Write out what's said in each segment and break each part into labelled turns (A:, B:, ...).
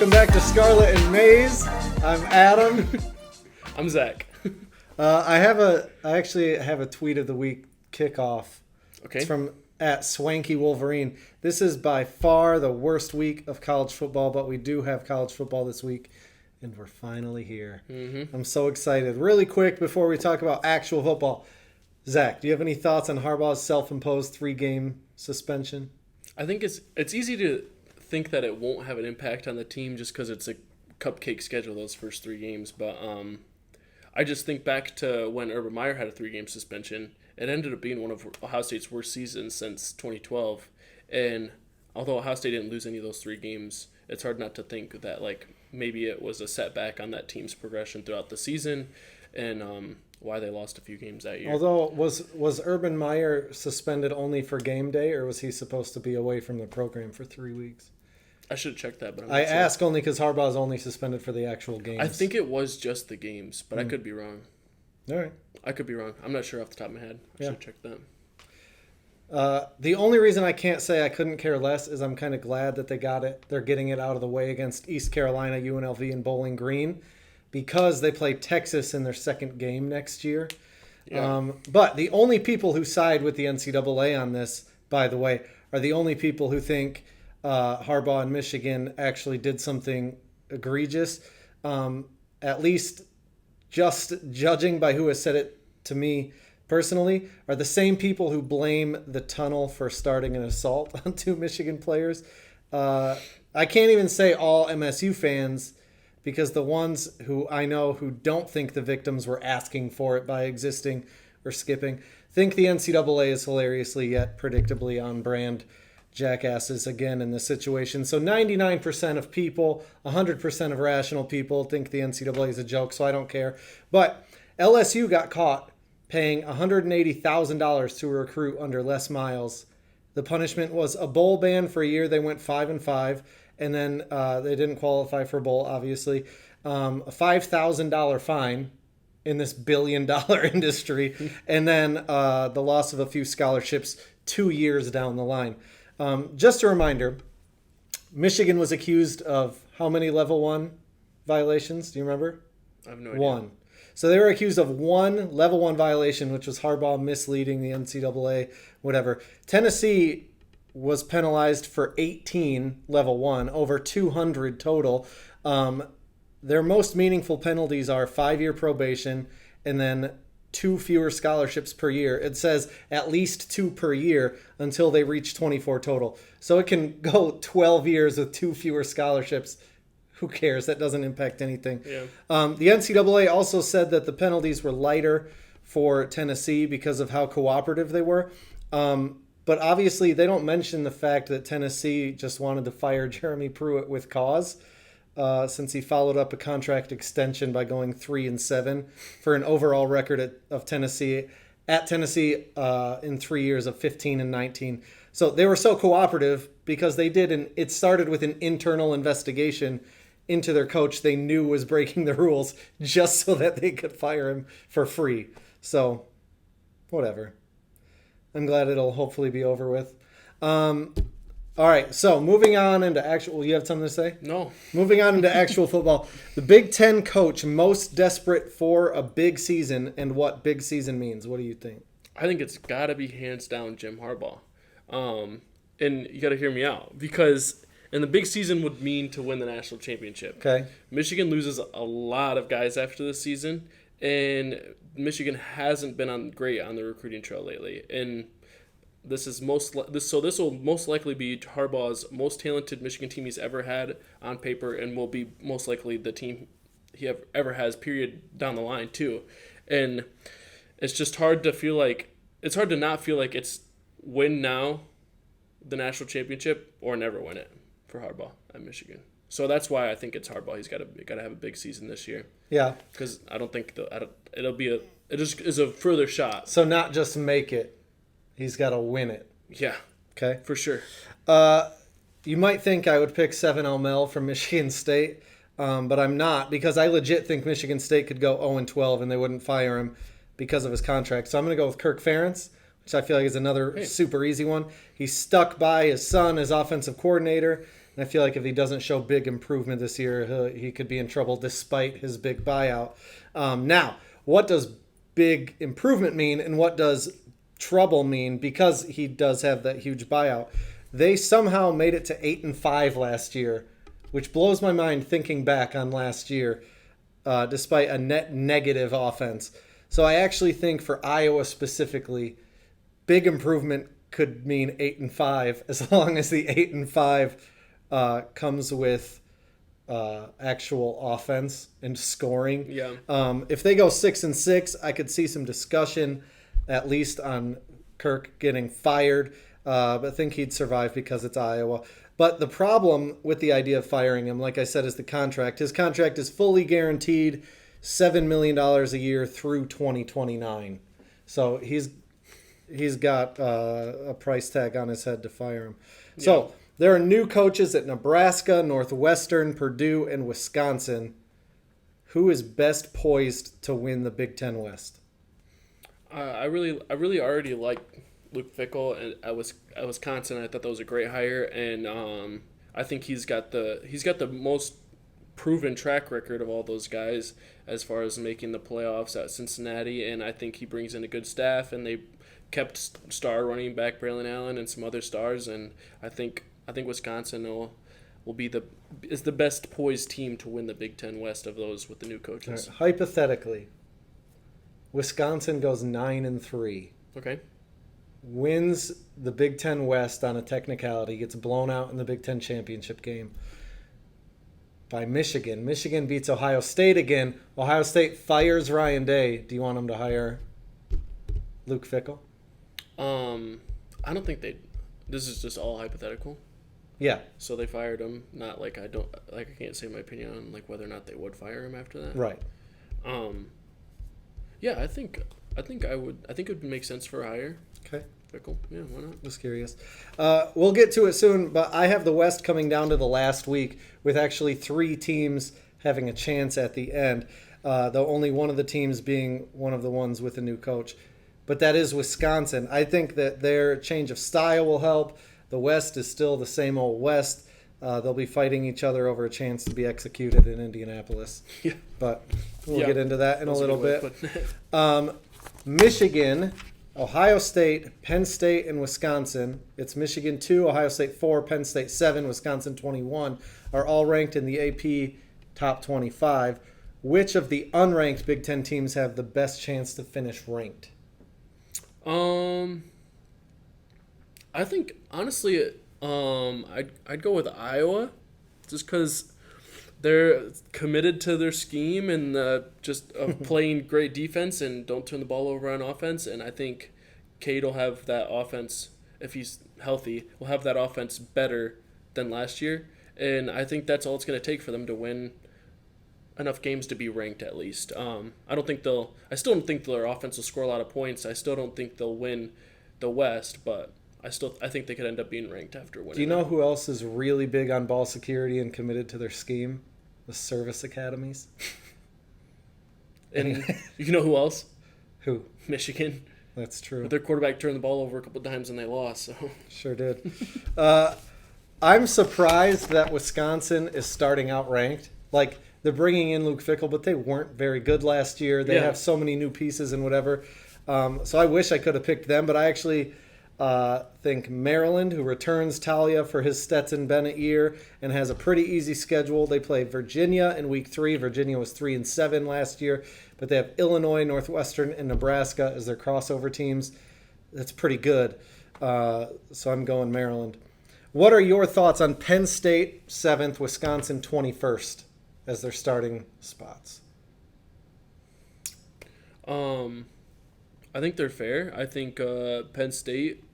A: Welcome back to Scarlet and Maize. I'm Adam.
B: I'm Zach.
A: I actually have a tweet of the week kickoff.
B: Okay.
A: It's from @SwankyWolverine. This is by far the worst week of college football, but we do have college football this week, and we're finally here.
B: Mm-hmm.
A: I'm so excited. Really quick before we talk about actual football, Zach, do you have any thoughts on Harbaugh's self-imposed 3-game suspension?
B: I think it's easy to think that it won't have an impact on the team just because it's a cupcake schedule those first 3 games. But I just think back to when Urban Meyer had a 3-game suspension. It ended up being one of Ohio State's worst seasons since 2012. And although Ohio State didn't lose any of those 3 games, it's hard not to think that maybe it was a setback on that team's progression throughout the season and why they lost a few games that year.
A: Although, was Urban Meyer suspended only for game day, or was he supposed to be away from the program for 3 weeks?
B: I should have checked that, but
A: I ask only because Harbaugh is only suspended for the actual games.
B: I think it was just the games, but I could be wrong.
A: All right.
B: I could be wrong. I'm not sure off the top of my head. I should have checked that.
A: The only reason I can't say I couldn't care less is I'm kind of glad that they got it. They're getting it out of the way against East Carolina, UNLV, and Bowling Green because they play Texas in their second game next year.
B: Yeah.
A: But the only people who side with the NCAA on this, by the way, are the only people who think Harbaugh and Michigan actually did something egregious. At least just judging by who has said it to me personally, are the same people who blame the tunnel for starting an assault on 2 Michigan players. I can't even say all MSU fans, because the ones who I know who don't think the victims were asking for it by existing or skipping think the NCAA is hilariously yet predictably on brand jackasses again in this situation. So 99% of people, 100% of rational people think the NCAA is a joke, so I don't care. But LSU got caught paying $180,000 to a recruit under Les Miles. The punishment was a bowl ban for a year. They went 5-5, and then they didn't qualify for a bowl, obviously. A $5,000 fine in this billion-dollar industry, and then the loss of a few scholarships 2 years down the line. Just a reminder, Michigan was accused of how many level 1 violations? Do you remember?
B: I have no idea.
A: 1. So they were accused of 1 level 1 violation, which was Harbaugh misleading the NCAA, whatever. Tennessee was penalized for 18 level 1, over 200 total. Their most meaningful penalties are 5-year probation and then 2 fewer scholarships per year. It says at least 2 per year until they reach 24 total. So it can go 12 years with 2 fewer scholarships. Who cares? That doesn't impact anything.
B: Yeah.
A: The NCAA also said that the penalties were lighter for Tennessee because of how cooperative they were. But obviously they don't mention the fact that Tennessee just wanted to fire Jeremy Pruitt with cause. Since he followed up a contract extension by going 3-7 for an overall record of Tennessee in 3 years of 15-19. So they were so cooperative because they did, and it started with an internal investigation into their coach they knew was breaking the rules just so that they could fire him for free. So, whatever. I'm glad it'll hopefully be over with. All right, so moving on into actual... You have something to say?
B: No.
A: Moving on into actual football. The Big Ten coach most desperate for a big season and what big season means. What do you think?
B: I think it's got to be hands down Jim Harbaugh. And you got to hear me out because... And the big season would mean to win the national championship.
A: Okay.
B: Michigan loses a lot of guys after this season, and Michigan hasn't been great on the recruiting trail lately. And this will most likely be Harbaugh's most talented Michigan team he's ever had on paper, and will be most likely the team he ever has. Period. Down the line too, and it's just hard to not feel like it's win now, the national championship, or never win it for Harbaugh at Michigan. So that's why I think it's Harbaugh. He's got to have a big season this year.
A: Yeah.
B: Because I don't think it just is a further shot.
A: So not just make it, he's got to win it.
B: Yeah.
A: Okay.
B: For sure.
A: You might think I would pick 7 Mel from Michigan State, but I'm not, because I legit think Michigan State could go 0-12 and they wouldn't fire him because of his contract. So I'm going to go with Kirk Ferentz, which I feel like is another super easy one. He's stuck by his son as offensive coordinator. And I feel like if he doesn't show big improvement this year, he could be in trouble despite his big buyout. Now, what does big improvement mean and what does trouble mean? Because he does have that huge buyout. They somehow made it to 8-5 last year, which blows my mind thinking back on last year, despite a net negative offense. So I actually think for Iowa specifically, big improvement could mean 8-5 as long as the 8-5 comes with actual offense and scoring.
B: Yeah.
A: If they go 6-6, I could see some discussion, at least on Kirk getting fired. But I think he'd survive because it's Iowa. But the problem with the idea of firing him, like I said, is the contract. His contract is fully guaranteed $7 million a year through 2029. So he's got a price tag on his head to fire him. Yeah. So there are new coaches at Nebraska, Northwestern, Purdue, and Wisconsin. Who is best poised to win the Big Ten West?
B: I really already like Luke Fickell at Wisconsin. I thought that was a great hire, and I think he's got the most proven track record of all those guys as far as making the playoffs at Cincinnati, and I think he brings in a good staff, and they kept star running back Braylon Allen and some other stars, and I think Wisconsin will be the best poised team to win the Big Ten West of those with the new coaches.
A: Right. Hypothetically, Wisconsin goes 9-3.
B: Okay.
A: Wins the Big Ten West on a technicality, gets blown out in the Big Ten championship game by Michigan. Michigan beats Ohio State again. Ohio State fires Ryan Day. Do you want him to hire Luke Fickell?
B: I don't think this is just all hypothetical.
A: Yeah. So
B: they fired him. Not like I can't say my opinion on like whether or not they would fire him after that.
A: Right.
B: Yeah, I think it would make sense for a hire.
A: Okay.
B: Fickell. Yeah, why not?
A: Just curious. We'll get to it soon, but I have the West coming down to the last week with actually 3 teams having a chance at the end, though only one of the teams being one of the ones with a new coach. But that is Wisconsin. I think that their change of style will help. The West is still the same old West. They'll be fighting each other over a chance to be executed in Indianapolis.
B: Yeah.
A: But we'll get into that in a little bit. Michigan, Ohio State, Penn State, and Wisconsin. It's Michigan 2, Ohio State 4, Penn State 7, Wisconsin 21 are all ranked in the AP top 25. Which of the unranked Big Ten teams have the best chance to finish ranked?
B: I think honestly, I'd go with Iowa, just because they're committed to their scheme and just playing great defense and don't turn the ball over on offense. And I think Cade will have that offense, if he's healthy, will have that offense better than last year. And I think that's all it's going to take for them to win enough games to be ranked at least. I still don't think their offense will score a lot of points. I still don't think they'll win the West, but I think they could end up being ranked after winning.
A: Do you know who else is really big on ball security and committed to their scheme? The service academies.
B: And you know who else?
A: Who?
B: Michigan.
A: That's true.
B: But their quarterback turned the ball over a couple of times and they lost. So
A: sure did. I'm surprised that Wisconsin is starting out ranked. Like, they're bringing in Luke Fickell, but they weren't very good last year. They have so many new pieces and whatever. So I wish I could have picked them, but I actually think Maryland, who returns Talia for his Stetson Bennett year and has a pretty easy schedule. They play Virginia in week 3. Virginia was 3-7 last year, but they have Illinois, Northwestern, and Nebraska as their crossover teams. That's pretty good. So I'm going Maryland. What are your thoughts on Penn State 7th, Wisconsin 21st as their starting spots?
B: I think they're fair. I think Penn State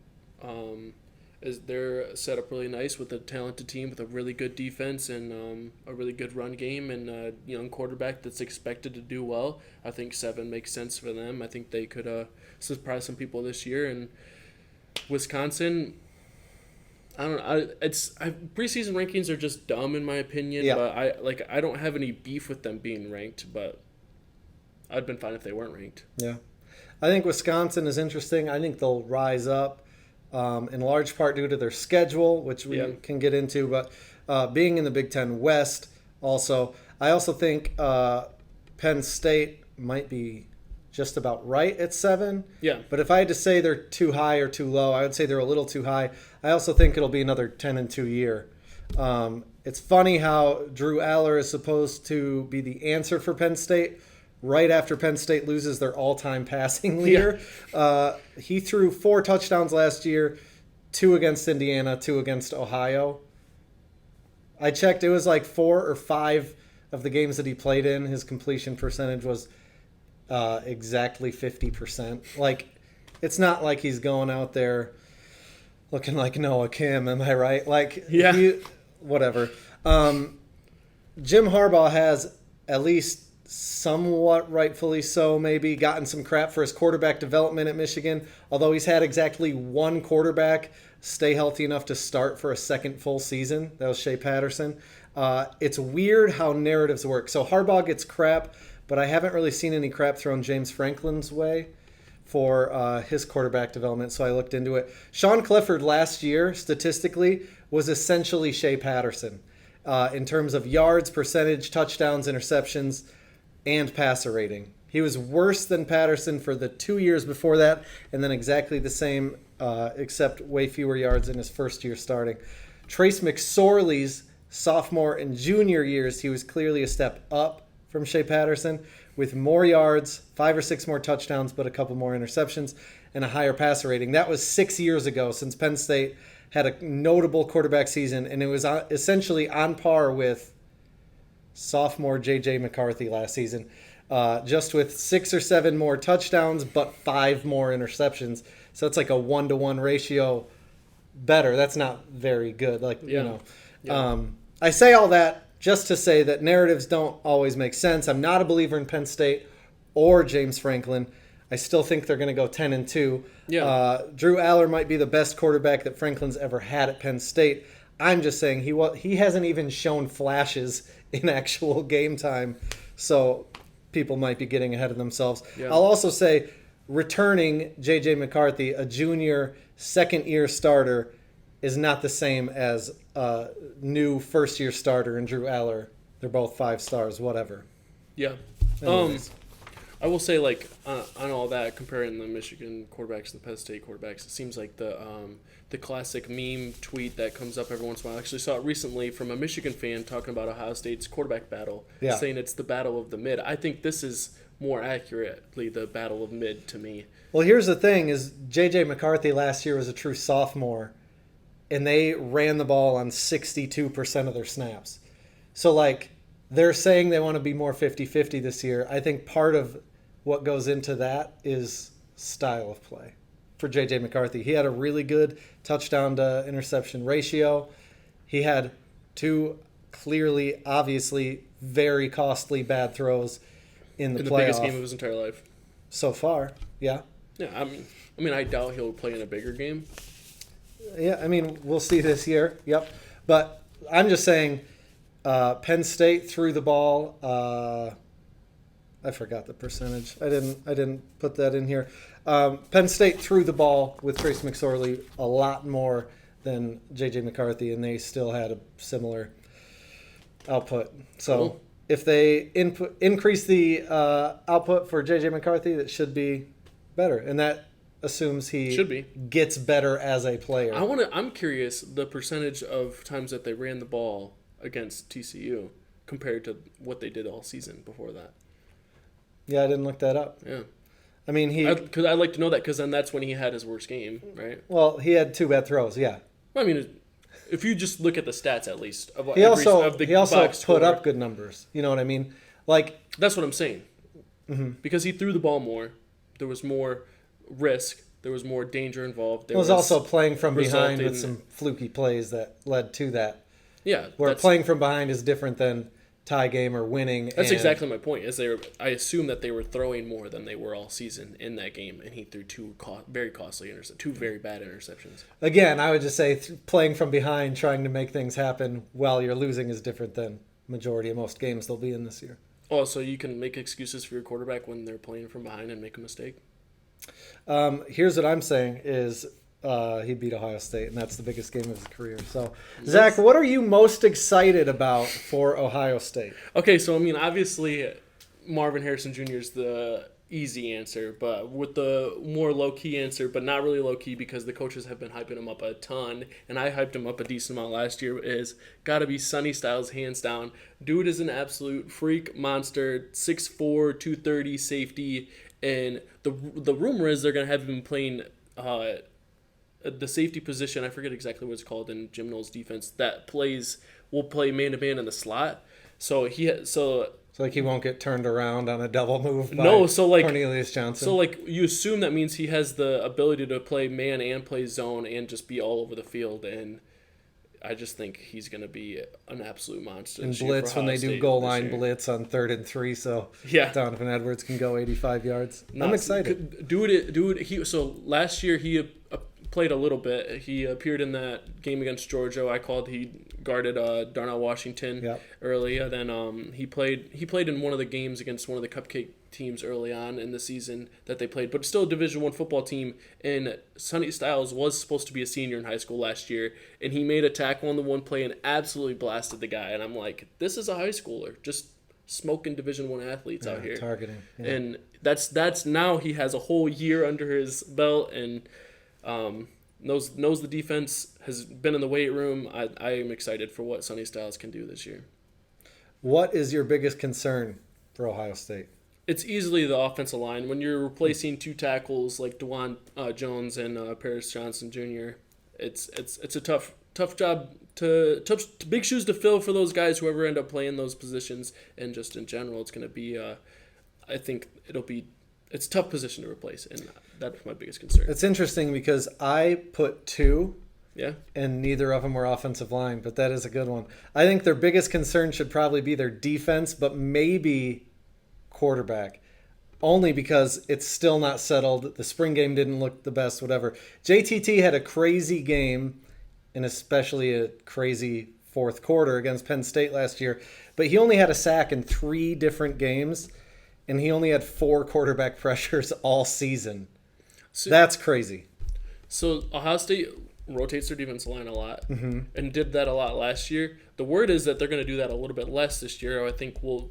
B: they're set up really nice with a talented team with a really good defense and a really good run game and a young quarterback that's expected to do well. I think 7 makes sense for them. I think they could surprise some people this year. And Wisconsin, I don't know. Preseason rankings are just dumb in my opinion.
A: Yeah.
B: But I don't have any beef with them being ranked. But I'd been fine if they weren't ranked.
A: Yeah, I think Wisconsin is interesting. I think they'll rise up in large part due to their schedule, which we can get into. But Being in the Big Ten West, also, I also think Penn State might be just about right at 7.
B: Yeah.
A: But if I had to say they're too high or too low, I would say they're a little too high. I also think it'll be another 10-2 year. It's funny how Drew Aller is supposed to be the answer for Penn State right after Penn State loses their all-time passing leader. Yeah. He threw 4 touchdowns last year, 2 against Indiana, 2 against Ohio. I checked, it was like 4 or 5 of the games that he played in, his completion percentage was exactly 50%. Like, it's not like he's going out there looking like Noah Kim, am I right? Like,
B: yeah.
A: Whatever. Jim Harbaugh has, at least somewhat rightfully so, maybe gotten some crap for his quarterback development at Michigan, although he's had exactly one quarterback stay healthy enough to start for a second full season. That was Shea Patterson. It's weird how narratives work. So Harbaugh gets crap, but I haven't really seen any crap thrown James Franklin's way for his quarterback development, so I looked into it. Sean Clifford last year, statistically, was essentially Shea Patterson in terms of yards, percentage, touchdowns, interceptions, and passer rating. He was worse than Patterson for the 2 years before that, and then exactly the same, except way fewer yards in his first year starting. Trace McSorley's sophomore and junior years, he was clearly a step up from Shea Patterson with more yards, 5 or 6 more touchdowns, but a couple more interceptions, and a higher passer rating. That was 6 years ago since Penn State had a notable quarterback season, and it was essentially on par with sophomore J.J. McCarthy last season, just with 6 or 7 more touchdowns, but 5 more interceptions. So it's like a 1-to-1 ratio better. That's not very good. I say all that just to say that narratives don't always make sense. I'm not a believer in Penn State or James Franklin. I still think they're going to go 10-2.
B: Yeah.
A: Drew Aller might be the best quarterback that Franklin's ever had at Penn State. I'm just saying he hasn't even shown flashes in actual game time, so people might be getting ahead of themselves. Yeah. I'll also say returning J.J. McCarthy, a junior second-year starter, is not the same as a new first-year starter in Drew Aller. They're both 5 stars, whatever.
B: Yeah. I will say, on all that, comparing the Michigan quarterbacks to the Penn State quarterbacks, it seems like the classic meme tweet that comes up every once in a while. I actually saw it recently from a Michigan fan talking about Ohio State's quarterback battle, saying it's the battle of the mid. I think this is more accurately the battle of mid to me.
A: Well, here's the thing, is J.J. McCarthy last year was a true sophomore, and they ran the ball on 62% of their snaps. So, they're saying they want to be more 50-50 this year. I think part of what goes into that is style of play for J.J. McCarthy. He had a really good touchdown to interception ratio. He had 2 clearly, obviously, very costly bad throws in the
B: biggest game of his entire life.
A: So far, yeah.
B: Yeah, I mean, I doubt he'll play in a bigger game.
A: Yeah, I mean, we'll see this year. Yep. But I'm just saying Penn State threw the ball. I forgot the percentage. I didn't put that in here. Penn State threw the ball with Trace McSorley a lot more than J.J. McCarthy, and they still had a similar output. So cool. If they increase the output for J.J. McCarthy, that should be better, and that assumes he gets better as a player.
B: I'm curious the percentage of times that they ran the ball against TCU compared to what they did all season before that.
A: Yeah, I didn't look that up.
B: Yeah.
A: I mean,
B: because I'd like to know that, because then that's when he had his worst game, right?
A: Well, he had 2 bad throws, yeah.
B: I mean, if you just look at the stats, at least.
A: He also put up good numbers. You know what I mean?
B: That's what I'm saying.
A: Mm-hmm.
B: Because he threw the ball more. There was more risk. There was more danger involved.
A: There was also playing from behind with some fluky plays that led to that.
B: Yeah.
A: Where playing from behind is different than tie game or winning.
B: That's exactly my point. I assume that they were throwing more than they were all season in that game, and he threw 2 very costly interceptions, 2 very bad interceptions.
A: Again, I would just say playing from behind, trying to make things happen while you're losing is different than majority of most games they'll be in this year.
B: Oh, so you can make excuses for your quarterback when they're playing from behind and make a mistake?
A: Here's what I'm saying is he beat Ohio State, and that's the biggest game of his career. So, Zach, what are you most excited about for Ohio State?
B: Okay, so I mean, obviously, Marvin Harrison Jr. is the easy answer, but with the more low-key answer, but not really low-key because the coaches have been hyping him up a ton, and I hyped him up a decent amount last year, is got to be Sonny Styles, hands down. Dude is an absolute freak monster, 6'4", 230 safety, and the rumor is they're going to have him playing the safety position. I forget exactly what it's called in Jim Knowles' defense, that will play man-to-man in the slot. So
A: So like he won't get turned around on a double move by Cornelius Johnson.
B: So like you assume that means he has the ability to play man and play zone and just be all over the field, and I just think he's going to be an absolute monster.
A: And blitz when they do goal line blitz on 3rd and 3, so Donovan Edwards can go 85 yards. I'm excited.
B: Dude. So last year he played a little bit. He appeared in that game against Georgia. He guarded Darnell Washington early. And then he played in one of the games against one of the cupcake teams early on in the season that they played, but still a Division I football team. And Sonny Styles was supposed to be a senior in high school last year, and he made a tackle on the one play and absolutely blasted the guy. And I'm like, this is a high schooler just smoking Division I athletes out here,
A: targeting. Yeah.
B: And that's now he has a whole year under his belt and knows the defense, has been in the weight room. I am excited for what Sonny Styles can do this year.
A: What is your biggest concern for Ohio State?
B: It's easily the offensive line. When you're replacing two tackles like DeJuan Jones and Paris Johnson Jr., it's a tough job tough big shoes to fill for those guys, whoever end up playing those positions, and just in general, it's going to be. I think it's a tough position to replace, and that's my biggest concern.
A: It's interesting because I put 2.
B: Yeah.
A: And neither of them were offensive line, but that is a good one. I think their biggest concern should probably be their defense, but maybe quarterback. Only because it's still not settled. The spring game didn't look the best, whatever. JTT had a crazy game, and especially a crazy fourth quarter against Penn State last year, but he only had a sack in 3 different games, and he only had 4 quarterback pressures all season. So, that's crazy.
B: So Ohio State rotates their defensive line a lot, and did that a lot last year. The word is that they're going to do that a little bit less this year. I think we'll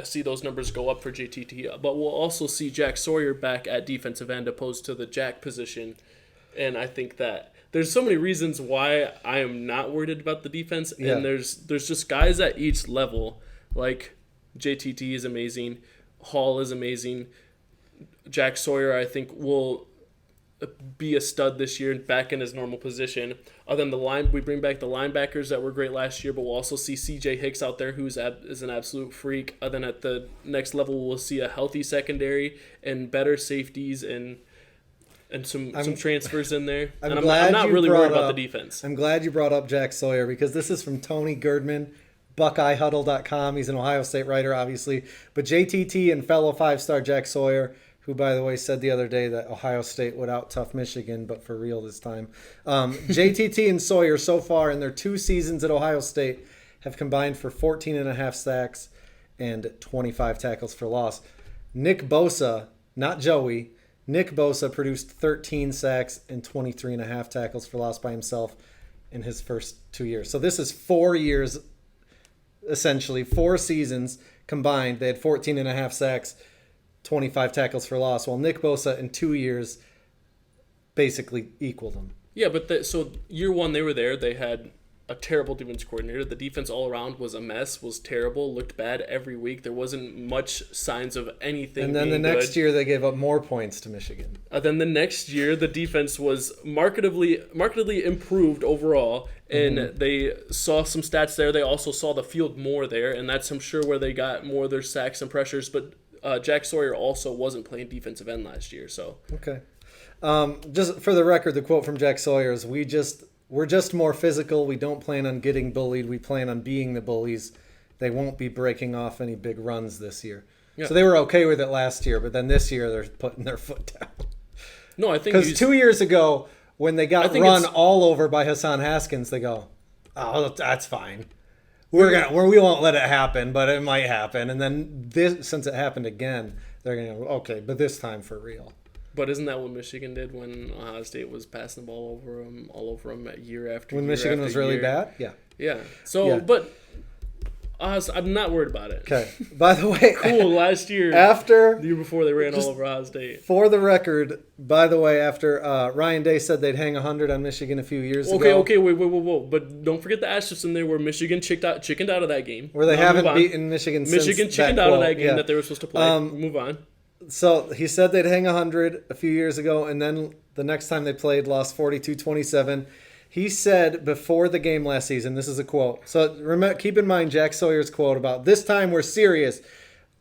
B: see those numbers go up for JTT, but we'll also see Jack Sawyer back at defensive end opposed to the Jack position, and I think that there's so many reasons why I am not worried about the defense, and there's just guys at each level, like JTT is amazing, Hall is amazing, Jack Sawyer I think will be a stud this year and back in his normal position. Other than we bring back the linebackers that were great last year, but we'll also see CJ Hicks out there is an absolute freak. Then at the next level, we'll see a healthy secondary and better safeties and some transfers in there. I'm not really worried about the defense.
A: I'm glad you brought up Jack Sawyer because this is from Tony Girdman, BuckeyeHuddle.com. He's an Ohio State writer, obviously. But JTT and fellow 5-star Jack Sawyer, who, by the way, said the other day that Ohio State would out-tough Michigan, but for real this time. JTT and Sawyer so far in their 2 seasons at Ohio State have combined for 14.5 sacks and 25 tackles for loss. Nick Bosa, not Joey, Nick Bosa produced 13 sacks and 23.5 tackles for loss by himself in his first 2 years. So this is 4 years, essentially, 4 seasons combined. They had 14.5 sacks, 25 tackles for loss, while Nick Bosa in 2 years basically equaled them.
B: Yeah, but so year 1 they were there. They had a terrible defense coordinator. The defense all around was a mess, was terrible, looked bad every week. There wasn't much signs of anything.
A: And then the next year they gave up more points to Michigan.
B: Then the next year the defense was markedly improved overall, and they saw some stats there. They also saw the field more there, and that's I'm sure where they got more of their sacks and pressures. But Jack Sawyer also wasn't playing defensive end last year, so
A: okay. Just for the record, the quote from Jack Sawyer is, We're just more physical. We don't plan on getting bullied. We plan on being the bullies. They won't be breaking off any big runs this year. Yeah. So they were okay with it last year, but then this year they're putting their foot down.
B: No, I think
A: because 2 years ago when they got run all over by Hassan Haskins, they go, "Oh, that's fine. We won't let it happen, but it might happen." And then since it happened again, they're gonna go, "Okay, but this time for real."
B: But isn't that what Michigan did when Ohio State was passing the ball all over them year after year?
A: When Michigan
B: after
A: was really
B: year?
A: bad? Yeah.
B: Yeah. So,
A: Yeah.
B: but I'm not worried about it.
A: Okay. By the way,
B: Cool. Last year,
A: after
B: the year before, they ran all over Ohio State.
A: for the record, by the way, after Ryan Day said they'd hang 100 on Michigan a few years ago.
B: Okay, wait. But don't forget the asterisk in there where Michigan chickened out of that game.
A: Where they
B: Now
A: haven't
B: move on.
A: beaten Michigan since
B: Michigan chickened
A: that
B: out of
A: quote.
B: that game
A: Yeah.
B: that they were supposed to play. Move on.
A: So he said they'd hang 100 a few years ago, and then the next time they played, lost 42-27. He said before the game last season, this is a quote. So remember, keep in mind Jack Sawyer's quote about this time we're serious.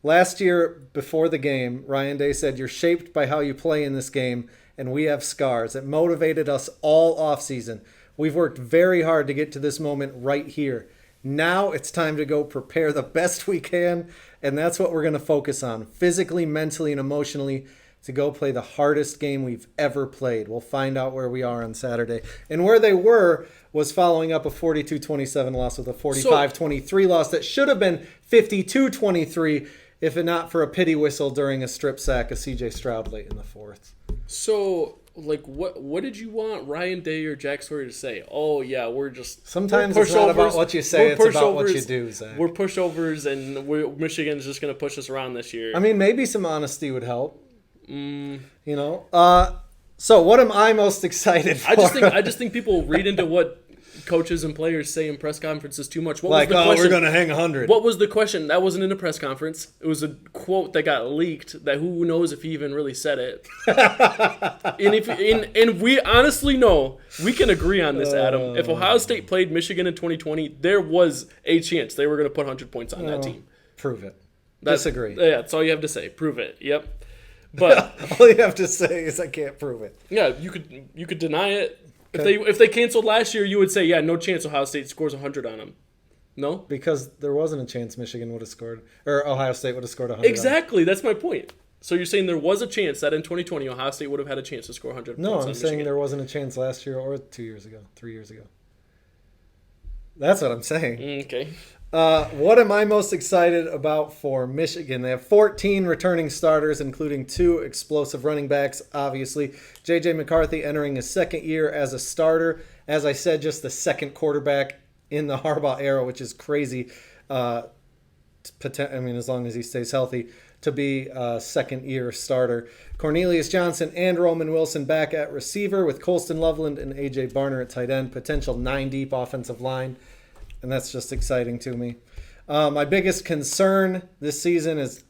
A: Last year, before the game, Ryan Day said, "You're shaped by how you play in this game, and we have scars. It motivated us all offseason. We've worked very hard to get to this moment right here. Now it's time to go prepare the best we can, and that's what we're going to focus on, physically, mentally, and emotionally, to go play the hardest game we've ever played. We'll find out where we are on Saturday." And where they were was following up a 42-27 loss with a 45-23 loss that should have been 52-23 if it not for a pity whistle during a strip sack of C.J. Stroud late in the fourth.
B: So, like, what did you want Ryan Day or Jack Sawyer to say? Oh, yeah, we're just...
A: Sometimes
B: we're
A: it's not about
B: pushovers.
A: what you say,
B: We're
A: it's about what
B: pushovers.
A: you do, Zach.
B: We're pushovers, and Michigan's just going to push us around this year.
A: I mean, maybe some honesty would help. You know? So what am I most excited for?
B: I just think people read into what coaches and players say in press conferences too much. What
A: like,
B: was the
A: oh,
B: question?
A: we're going to hang 100.
B: What was the question? That wasn't in a press conference. It was a quote that got leaked that who knows if he even really said it. and we honestly know, we can agree on this, Adam. If Ohio State played Michigan in 2020, there was a chance they were going to put 100 points on that team.
A: Prove it. Disagree.
B: Yeah, that's all you have to say. Prove it. Yep. But
A: all you have to say is I can't prove it.
B: yeah, you could deny it. If they canceled last year, you would say, yeah, no chance Ohio State scores 100 on them. No?
A: Because there wasn't a chance Michigan would have scored, or Ohio State would have scored 100.
B: Exactly. That's my point. So you're saying there was a chance that in 2020 Ohio State would have had a chance to score 100
A: No,
B: points
A: I'm
B: on
A: saying
B: Michigan.
A: there wasn't a chance last year or 2 years ago, 3 years ago. That's what I'm saying.
B: Okay.
A: What am I most excited about for Michigan? They have 14 returning starters, including 2 explosive running backs, obviously. J.J. McCarthy entering his second year as a starter. As I said, just the second quarterback in the Harbaugh era, which is crazy. As long as he stays healthy, to be a second-year starter. Cornelius Johnson and Roman Wilson back at receiver with Colston Loveland and A.J. Barner at tight end. Potential 9-deep offensive line. And that's just exciting to me. My biggest concern this season is,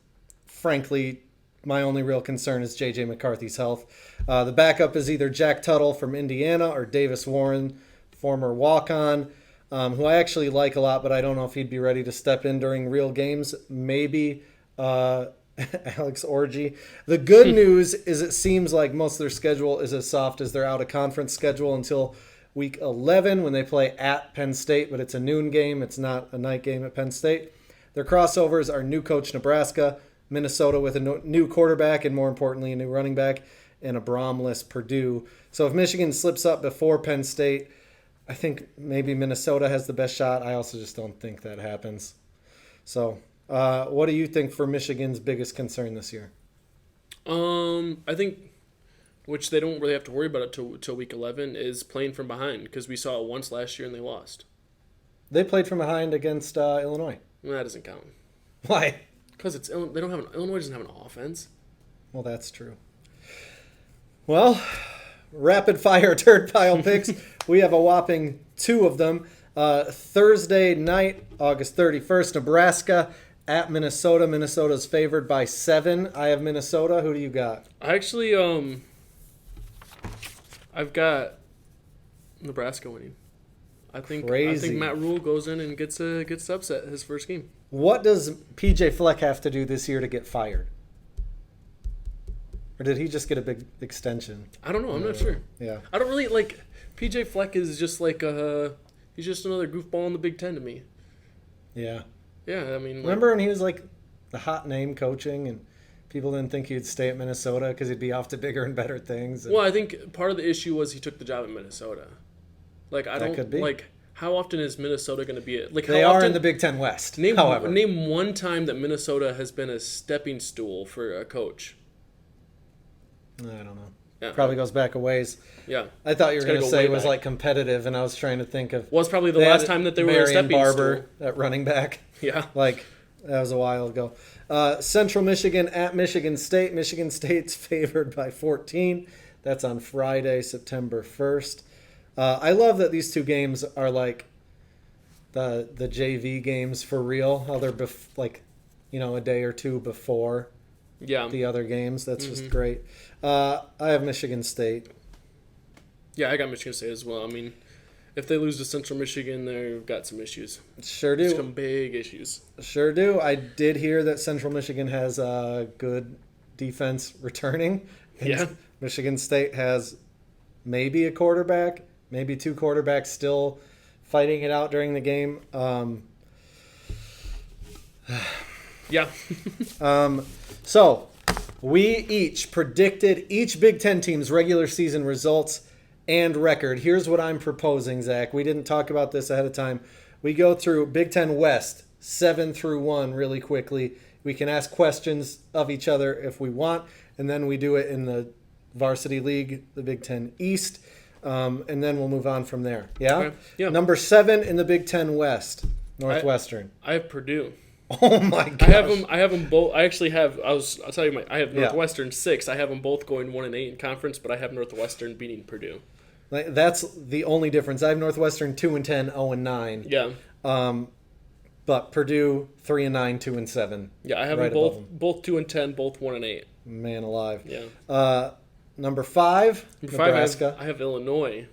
A: frankly, my only real concern is J.J. McCarthy's health. The backup is either Jack Tuttle from Indiana or Davis Warren, former walk-on, who I actually like a lot, but I don't know if he'd be ready to step in during real games. Maybe Alex Orji. The good news is it seems like most of their schedule is as soft as their out-of-conference schedule until Week 11 when they play at Penn State, but it's a noon game. It's not a night game at Penn State. Their crossovers are new coach Nebraska, Minnesota with a new quarterback, and more importantly, a new running back, and a Bromless Purdue. So if Michigan slips up before Penn State, I think maybe Minnesota has the best shot. I also just don't think that happens. So what do you think for Michigan's biggest concern this year?
B: I think, which they don't really have to worry about it till Week 11, is playing from behind, because we saw it once last year and they lost.
A: They played from behind against Illinois.
B: Well, that doesn't count.
A: Why?
B: Because Illinois doesn't have an offense.
A: Well, that's true. Well, rapid fire turd pile picks. We have a whopping 2 of them. Thursday night, August 31st, Nebraska at Minnesota. Minnesota's favored by 7. I have Minnesota. Who do you got?
B: I actually, I've got Nebraska winning. I think Matt Rule goes in and gets upset his first game.
A: What does PJ Fleck have to do this year to get fired? Or did he just get a big extension?
B: I don't know. I'm not sure.
A: Yeah.
B: I don't really like PJ Fleck is just like he's just another goofball in the Big Ten to me.
A: Yeah.
B: Yeah, I mean,
A: remember when he was like the hot name coaching and people didn't think he'd stay at Minnesota because he'd be off to bigger and better things? And...
B: Well, I think part of the issue was he took the job in Minnesota. Like,
A: That could be.
B: Like, how often is Minnesota going to be it? Like,
A: they are in the Big Ten West. However,
B: name one time that Minnesota has been a stepping stool for a coach.
A: I don't know.
B: Yeah.
A: Probably goes back a ways.
B: Yeah.
A: I thought you were going to
B: gotta go
A: say
B: way
A: it was
B: back.
A: like competitive, and I was trying to think of.
B: Well, it's probably the
A: They
B: last
A: had
B: time that they were a
A: Marion
B: stepping
A: Barber
B: stool.
A: at running back.
B: Yeah.
A: Like, that was a while ago. Central Michigan at Michigan State. Michigan State's favored by 14. That's on Friday, September 1st. I love that these two games are like the JV games for real. How they're a day or two before
B: Yeah.
A: the other games. That's just great. I have Michigan State.
B: Yeah, I got Michigan State as well. I mean, if they lose to Central Michigan, they've got some issues.
A: Sure do.
B: Some big issues.
A: Sure do. I did hear that Central Michigan has a good defense returning. And
B: Yeah.
A: Michigan State has maybe a quarterback, maybe two quarterbacks still fighting it out during the game.
B: Yeah.
A: So we each predicted each Big Ten team's regular season results and record. Here's what I'm proposing, Zach. We didn't talk about this ahead of time. We go through Big Ten West 7 through 1 really quickly. We can ask questions of each other if we want, and then we do it in the Varsity League, the Big Ten East, and then we'll move on from there. Yeah?
B: Okay. Yeah.
A: Number 7 in the Big Ten West, Northwestern.
B: I have Purdue.
A: Oh my gosh.
B: I have them both. I actually have. I'll tell you. I have
A: Yeah.
B: Northwestern 6. I have them both going 1-8 in conference, but I have Northwestern beating Purdue.
A: Like, that's the only difference. I have Northwestern 2-10, 0-9.
B: Yeah.
A: But Purdue 3-9, 2-7.
B: Yeah. I have
A: Right
B: them
A: above them.
B: both 2-10, both 1-8.
A: Man alive.
B: Yeah.
A: Number 5,
B: Number
A: Nebraska.
B: 5, I have Illinois.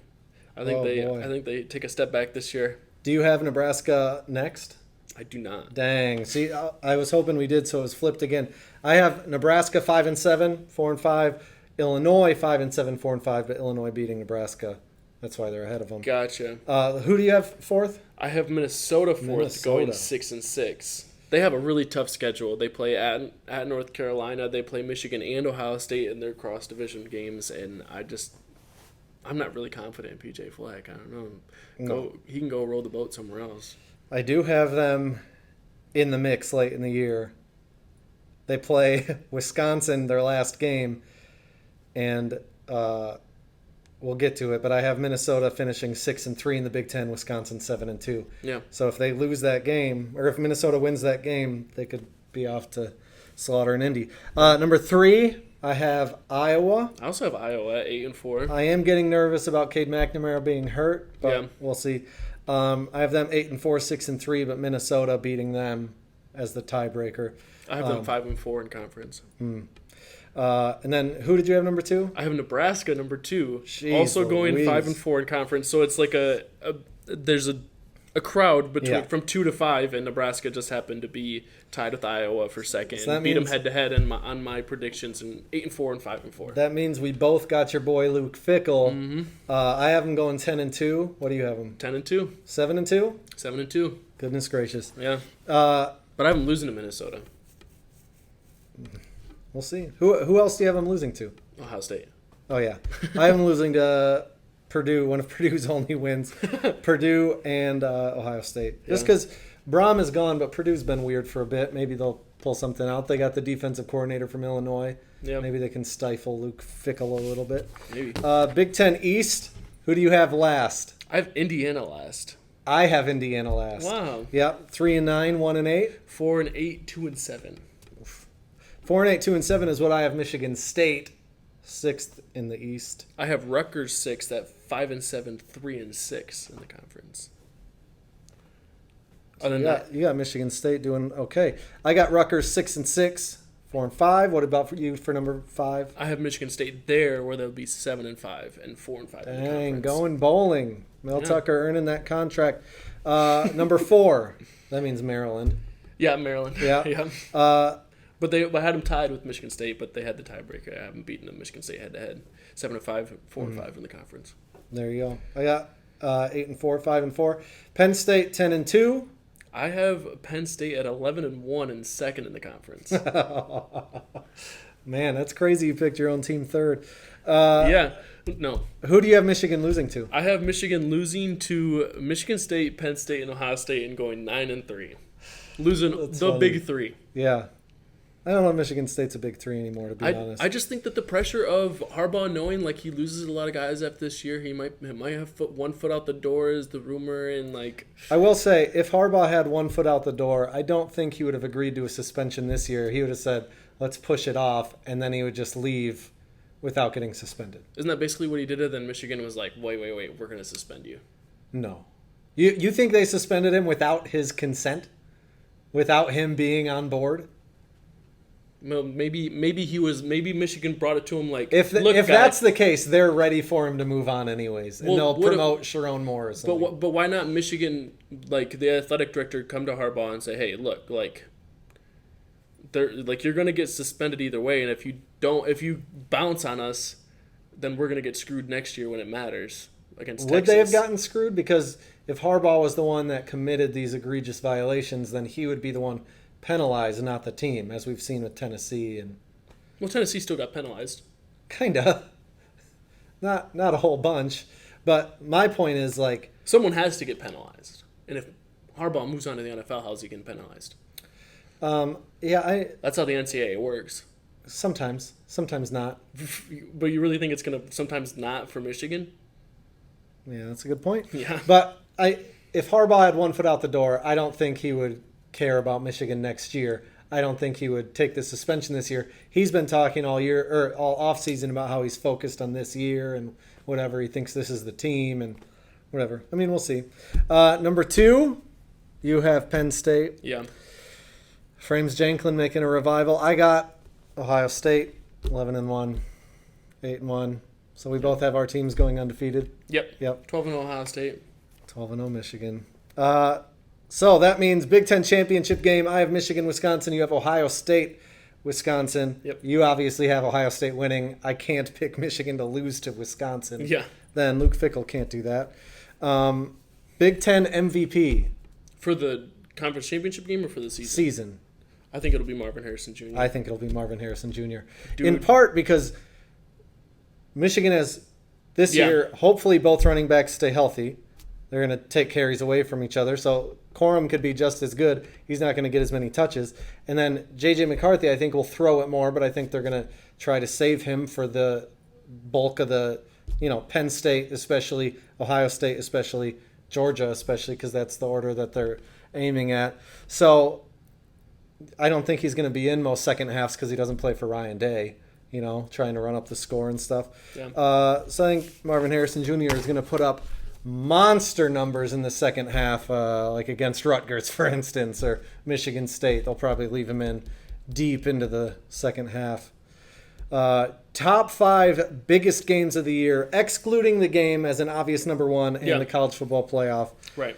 B: I think
A: boy.
B: I think they take a step back this year.
A: Do you have Nebraska next?
B: I do not.
A: Dang. See, I was hoping we did, so it was flipped again. I have Nebraska 5-7, 4-5. Illinois 5-7, 4-5, but Illinois beating Nebraska. That's why they're ahead of them.
B: Gotcha.
A: Who do you have fourth?
B: I have Minnesota fourth, going
A: Minnesota.
B: 6-6. They have a really tough schedule. They play at North Carolina. They play Michigan and Ohio State in their cross division games, and I'm not really confident in PJ Fleck. I don't know. He can go roll the boat somewhere else.
A: I do have them in the mix late in the year. They play Wisconsin their last game, and we'll get to it. But I have Minnesota finishing 6-3 in the Big Ten, Wisconsin 7-2.
B: Yeah.
A: So if they lose that game, or if Minnesota wins that game, they could be off to slaughter an Indy. Number 3, I have Iowa.
B: I also have Iowa at 8-4.
A: I am getting nervous about Cade McNamara being hurt, but
B: Yeah.
A: we'll see. I have them 8-4, 6-3, but Minnesota beating them as the tiebreaker.
B: I have them 5-4 in conference.
A: And then who did you have number 2?
B: I have Nebraska number 2,
A: Jeez
B: also going
A: Louise.
B: 5-4 in conference. So it's like there's a crowd between from 2 to 5, and Nebraska just happened to be tied with Iowa for second.
A: So that
B: beat them
A: means-
B: head to head on my predictions in 8-4 and 5-4.
A: That means we both got your boy Luke Fickle. I have him going 10-2. What do you have him?
B: 10-2,
A: 7-2?
B: 7-2.
A: Goodness gracious.
B: Yeah,
A: But
B: but I have them losing to Minnesota,
A: we'll see. Who else do you have him losing to?
B: Ohio State.
A: Oh, yeah. I have him losing to Purdue, one of Purdue's only wins. Purdue and Ohio State. Just because Braum is gone, but Purdue's been weird for a bit. Maybe they'll pull something out. They got the defensive coordinator from Illinois.
B: Yeah,
A: Maybe they can stifle Luke Fickle a little bit.
B: maybe.
A: Big Ten East, who do you have last?
B: I have Indiana last.
A: I have Indiana last.
B: Wow.
A: Yep, 3-9, 1-8.
B: 4-8, 2-7.
A: 4-8, 2-7 is what I have. Michigan State, 6th in the East.
B: I have Rutgers 6th at 5-7, 3-6 in the conference. Other than that,
A: You got Michigan State doing okay. I got Rutgers 6-6, 4-5. What about for you for number 5?
B: I have Michigan State there, where they'll be 7-5 and 4-5 in the
A: Dang,
B: conference.
A: going bowling. Mel
B: Yeah.
A: Tucker earning that contract. Number 4, that means Maryland.
B: Yeah, Maryland.
A: Yeah.
B: yeah. But I had them tied with Michigan State, but they had the tiebreaker. I haven't beaten them Michigan State head to head. 7-5, 4-5 in the conference.
A: There you go. I got 8-4, 5-4. Penn State 10-2.
B: I have Penn State at 11-1 and second in the conference.
A: Man, that's crazy. You picked your own team third.
B: Yeah. No.
A: Who do you have Michigan losing to?
B: I have Michigan losing to Michigan State, Penn State, and Ohio State and going 9-3. Losing
A: That's
B: the
A: funny.
B: big 3.
A: Yeah. I don't know if Michigan State's a big three anymore, to be honest.
B: I just think that the pressure of Harbaugh knowing like he loses a lot of guys after this year, he might have one foot out the door is the rumor, and like
A: I will say, if Harbaugh had one foot out the door, I don't think he would have agreed to a suspension this year. He would have said, let's push it off, and then he would just leave without getting suspended.
B: Isn't that basically what he did? And then Michigan was like, wait, we're going to suspend you.
A: No. You think they suspended him without his consent? Without him being on board?
B: Well, maybe Michigan brought it to him like,
A: if
B: look,
A: that's the case, they're ready for him to move on anyways, and
B: Well,
A: they'll promote Sharon Moore or something.
B: But why not Michigan, like the athletic director, come to Harbaugh and say, hey, look, like you're gonna get suspended either way, and if you bounce on us, then we're gonna get screwed next year when it matters against
A: Would
B: Texas.
A: they have gotten screwed? Because if Harbaugh was the one that committed these egregious violations, then he would be the one penalized, not the team, as we've seen with Tennessee and
B: Well, Tennessee still got penalized.
A: kinda, not a whole bunch. But my point is, like,
B: Someone has to get penalized, and if Harbaugh moves on to the NFL, how's he getting penalized?
A: yeah,
B: That's how the NCAA works.
A: sometimes not.
B: But you really think it's gonna sometimes not for Michigan?
A: Yeah, that's a good point.
B: Yeah.
A: But if Harbaugh had one foot out the door, I don't think he would care about Michigan next year. I don't think he would take the suspension this year. He's been talking all year or all offseason about how he's focused on this year and whatever. He thinks this is the team and whatever. I mean, we'll see. Number 2, you have Penn State.
B: Yeah.
A: Frames Janklin making a revival. I got Ohio State, 11-1, 8-1. So we both have our teams going undefeated.
B: Yep.
A: 12-0
B: Ohio State.
A: 12-0 Michigan. So that means Big Ten championship game. I have Michigan, Wisconsin. You have Ohio State, Wisconsin.
B: Yep.
A: You obviously have Ohio State winning. I can't pick Michigan to lose to Wisconsin.
B: Yeah.
A: Then Luke Fickell can't do that. Big Ten MVP.
B: For the conference championship game or for the
A: Season.
B: I think it'll be Marvin Harrison Jr.
A: I think it'll be Marvin Harrison Jr.
B: Dude.
A: In part because Michigan has this year, hopefully both running backs stay healthy. They're going to take carries away from each other. So Corum could be just as good. He's not going to get as many touches. And then J.J. McCarthy, I think, will throw it more, but I think they're going to try to save him for the bulk of the, Penn State especially, Ohio State especially, Georgia especially, because that's the order that they're aiming at. So I don't think he's going to be in most second halves because he doesn't play for Ryan Day, trying to run up the score and stuff.
B: Yeah.
A: So I think Marvin Harrison Jr. is going to put up monster numbers in the second half, like against Rutgers, for instance, or Michigan State. They'll probably leave him in deep into the second half. Top 5 biggest games of the year, excluding the game as an obvious number 1 and the college football playoff.
B: Right.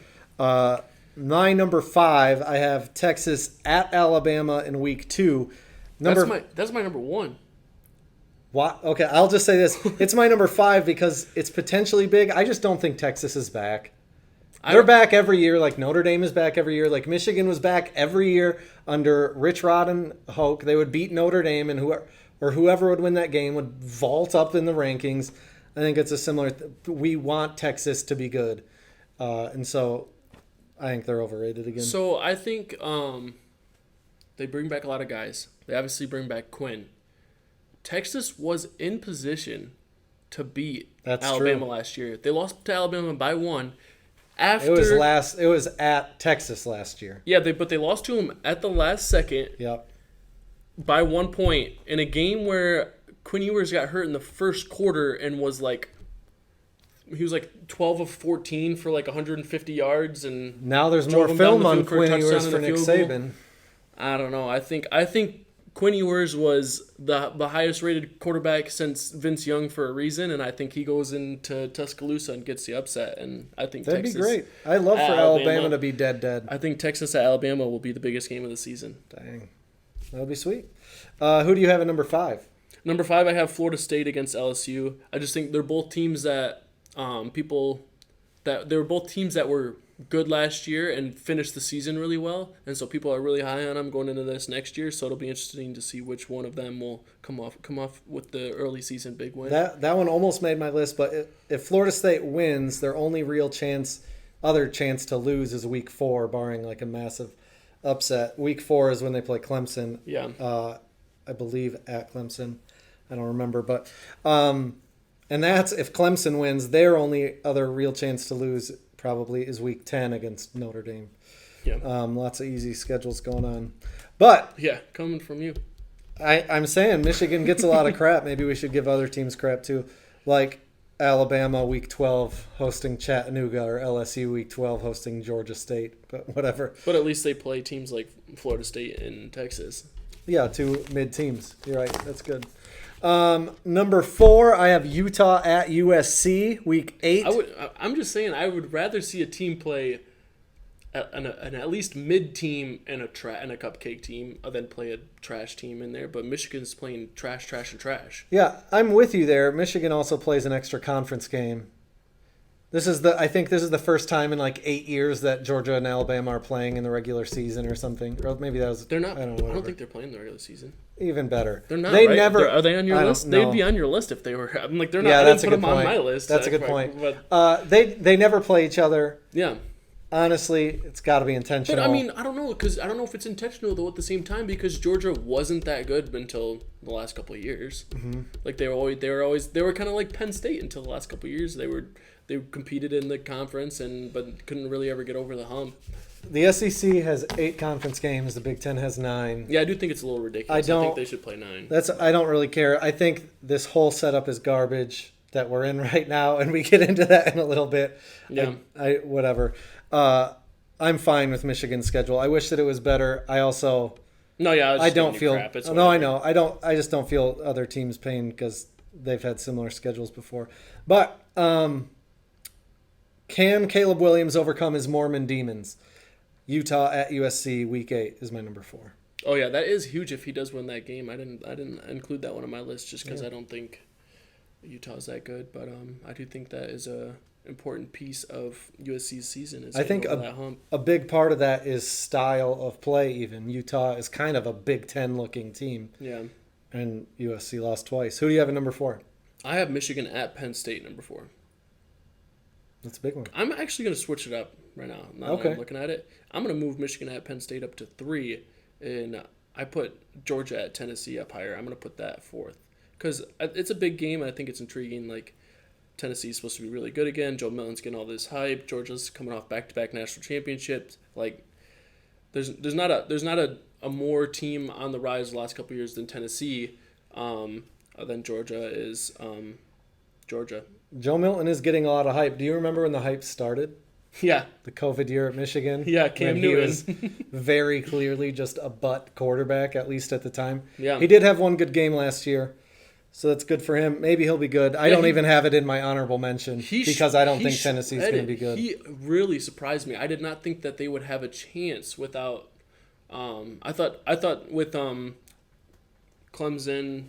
A: My number 5, I have Texas at Alabama in week 2.
B: That's my number 1.
A: What? Okay, I'll just say this. It's my number 5 because it's potentially big. I just don't think Texas is back. They're back every year, like Notre Dame is back every year, like Michigan was back every year under Rich Rod and Hoke. They would beat Notre Dame, and whoever would win that game would vault up in the rankings. I think it's a similar we want Texas to be good. And so I think they're overrated again.
B: So I think they bring back a lot of guys. They obviously bring back Quinn. Texas was in position to beat Alabama last year. They lost to Alabama by 1. It
A: was at Texas last year.
B: Yeah, but they lost to them at the last second.
A: Yep.
B: By 1 point in a game where Quinn Ewers got hurt in the first quarter and was like, he was like 12 of 14 for like 150 yards, and
A: now there's more film on Quinn Ewers for Nick Saban.
B: I don't know. I think Quinn Ewers was the highest rated quarterback since Vince Young for a reason, and I think he goes into Tuscaloosa and gets the upset. And I think
A: that'd
B: Texas
A: be great. I'd love for Alabama to be dead.
B: I think Texas at Alabama will be the biggest game of the season.
A: Dang, that would be sweet. Who do you have at number 5?
B: Number 5, I have Florida State against LSU. I just think they're both teams that they were both teams that were good last year and finished the season really well, and so people are really high on them going into this next year. So it'll be interesting to see which one of them will come off with the early season big win.
A: That one almost made my list, but if Florida State wins, their only real other chance to lose is week 4, barring like a massive upset. Week 4 is when they play Clemson.
B: Yeah.
A: I believe at Clemson. I don't remember, but and that's if Clemson wins. Their only other real chance to lose probably is Week 10 against Notre Dame.
B: Yeah.
A: Lots of easy schedules going on, but
B: Yeah, coming from you.
A: I'm saying Michigan gets a lot of crap. Maybe we should give other teams crap too, like Alabama Week 12 hosting Chattanooga or LSU Week 12 hosting Georgia State. But whatever.
B: But at least they play teams like Florida State and Texas.
A: Yeah, 2 mid teams. You're right. That's good. Number 4, I have Utah at USC Week 8.
B: I'm just saying I would rather see a team play an at least mid team and a cupcake team than play a trash team in there. But Michigan's playing trash, and trash.
A: Yeah, I'm with you there. Michigan also plays an extra conference game. I think this is the first time in like 8 years that Georgia and Alabama are playing in the regular season or something. Or maybe that was
B: They're not.
A: I don't
B: think they're playing the regular season.
A: Even better.
B: They're not.
A: They
B: right?
A: never.
B: Are they on your
A: I
B: list?
A: don't know.
B: They'd be on your list if they were. I'm like they're not.
A: Yeah,
B: I
A: that's
B: didn't
A: a
B: put
A: good
B: them
A: point.
B: on my list.
A: That's a good point.
B: But,
A: they never play each other.
B: yeah.
A: Honestly, it's got to be intentional.
B: But I mean, I don't know because I don't know if it's intentional though. At the same time, because Georgia wasn't that good until the last couple of years. Mm-hmm. Like they were kind of like Penn State until the last couple of years. They competed in the conference but couldn't really ever get over the hump.
A: The SEC has 8 conference games. The Big Ten has 9.
B: Yeah, I do think it's a little ridiculous. I think they should play 9.
A: I don't really care. I think this whole setup is garbage that we're in right now, and we get into that in a little bit.
B: Yeah.
A: Whatever. I'm fine with Michigan's schedule. I wish that it was better. I also I don't feel
B: crap. It's
A: no, I know. I just don't feel other teams' pain because they've had similar schedules before. But can Caleb Williams overcome his Mormon demons? Utah at USC Week 8 is my number 4.
B: Oh yeah, that is huge if he does win that game. I didn't include that one on my list just because I don't think Utah's that good, but I do think that is a important piece of USC's season. Is
A: I think a big part of that is style of play. Even Utah is kind of a Big Ten looking team.
B: Yeah,
A: and USC lost twice. Who do you have at number 4?
B: I have Michigan at Penn State number 4.
A: That's a big one.
B: I'm actually going to switch it up right now. Now that I'm looking at it, I'm going to move Michigan at Penn State up to 3, and I put Georgia at Tennessee up higher. I'm going to put that 4th because it's a big game, and I think it's intriguing. Like, Tennessee's supposed to be really good again. Joe Milton's getting all this hype. Georgia's coming off back-to-back national championships. Like, there's not a more team on the rise the last couple of years than Tennessee. Than Georgia is Georgia.
A: Joe Milton is getting a lot of hype. Do you remember when the hype started?
B: Yeah.
A: The COVID year at Michigan?
B: Yeah, Cam Newton.
A: He was very clearly just a butt quarterback, at least at the time.
B: Yeah.
A: He did have one good game last year, so that's good for him. Maybe he'll be good. I don't even have it in my honorable mention because I don't think Tennessee's going to be good.
B: He really surprised me. I did not think that they would have a chance without I thought with Clemson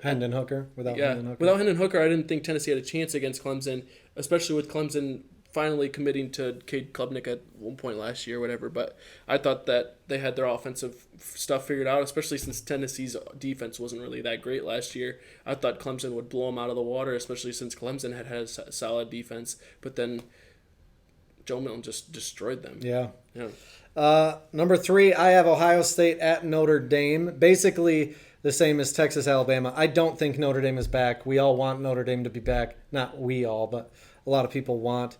A: Hendon Hooker. Without
B: Hendon Hooker, I didn't think Tennessee had a chance against Clemson, especially with Clemson finally committing to Cade Klubnik at one point last year or whatever. But I thought that they had their offensive stuff figured out, especially since Tennessee's defense wasn't really that great last year. I thought Clemson would blow them out of the water, especially since Clemson had a solid defense. But then Joe Milton just destroyed them.
A: Yeah.
B: Yeah.
A: Number 3, I have Ohio State at Notre Dame. Basically the same as Texas, Alabama. I don't think Notre Dame is back. We all want Notre Dame to be back. Not we all, but a lot of people want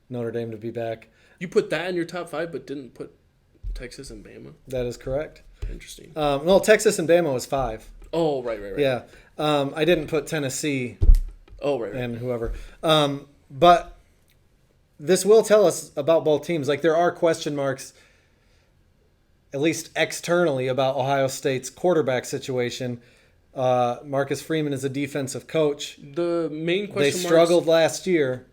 A: Notre Dame to be back.
B: You put that in your top 5, but didn't put Texas and Bama?
A: That is correct.
B: Interesting.
A: Well, Texas and Bama was 5.
B: Oh, right.
A: Yeah. I didn't put Tennessee
B: right.
A: and whoever. But this will tell us about both teams. Like, there are question marks, at least externally, about Ohio State's quarterback situation. Marcus Freeman is a defensive coach.
B: The main question
A: They struggled last year.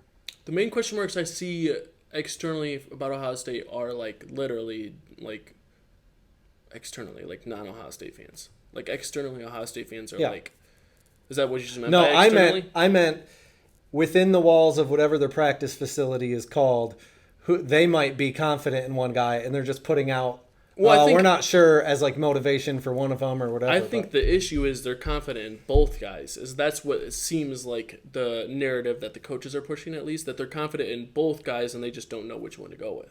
B: The main question marks I see externally about Ohio State are literally externally, non-Ohio State fans. Like externally, Ohio State fans are is that what you just meant?
A: No,
B: by externally?
A: I meant within the walls of whatever their practice facility is called. They might be confident in one guy, and they're just putting out. We're not sure as motivation for one of them or whatever.
B: I think the issue is they're confident in both guys. That's what it seems like the narrative that the coaches are pushing, at least, that they're confident in both guys and they just don't know which one to go with.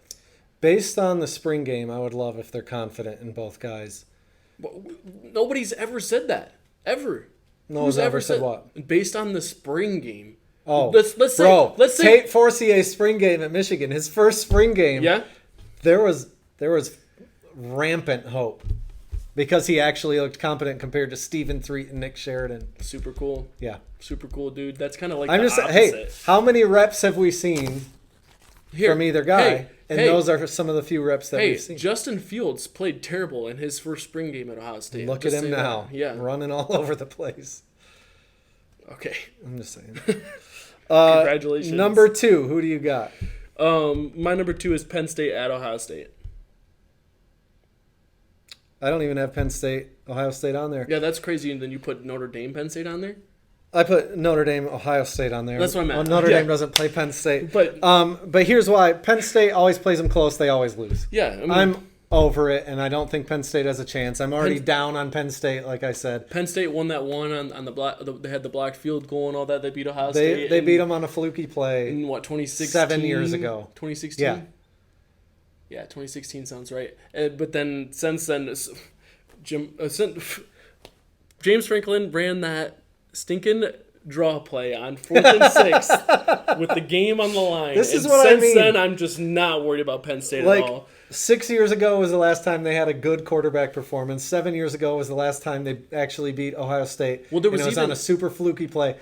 A: Based on the spring game, I would love if they're confident in both guys.
B: Nobody's ever said that. Ever.
A: No one's ever said what?
B: Based on the spring game.
A: Oh,
B: let's say
A: Tate Forcier's spring game at Michigan, his first spring game.
B: Yeah.
A: There was rampant hope because he actually looked competent compared to Stephen Threet and Nick Sheridan.
B: Super cool.
A: Yeah.
B: Super cool, dude. That's kind of like
A: I'm
B: the
A: just
B: opposite.
A: hey, how many reps have we seen from either guy? Those are some of the few reps that we've seen.
B: Justin Fields played terrible in his first spring game at Ohio State.
A: Look at him now.
B: Yeah.
A: Running all over the place.
B: Okay.
A: I'm just saying.
B: Congratulations.
A: Number 2, who do you got?
B: My number 2 is Penn State at Ohio State.
A: I don't even have Penn State, Ohio State on there.
B: Yeah, that's crazy. And then you put Notre Dame, Penn State on there?
A: I put Notre Dame, Ohio State on there.
B: That's what I meant.
A: Well, Notre Dame doesn't play Penn State.
B: But
A: here's why. Penn State always plays them close. They always lose.
B: Yeah. I mean,
A: I'm over it, and I don't think Penn State has a chance. I'm already down on Penn State, like I said.
B: Penn State won that one on the block. They had the blocked field goal and all that. They beat Ohio State.
A: They beat them on a fluky play.
B: In what, 2016?
A: 7 years ago.
B: 2016?
A: Yeah.
B: Yeah, 2016 sounds right. But then, since then, James Franklin ran that stinking draw play on 4th and 6 with the game on the line.
A: This is what I mean.
B: Since then, I'm just not worried about Penn State at all.
A: 6 years ago was the last time they had a good quarterback performance. 7 years ago was the last time they actually beat Ohio State.
B: Well, it
A: was on a super fluky play.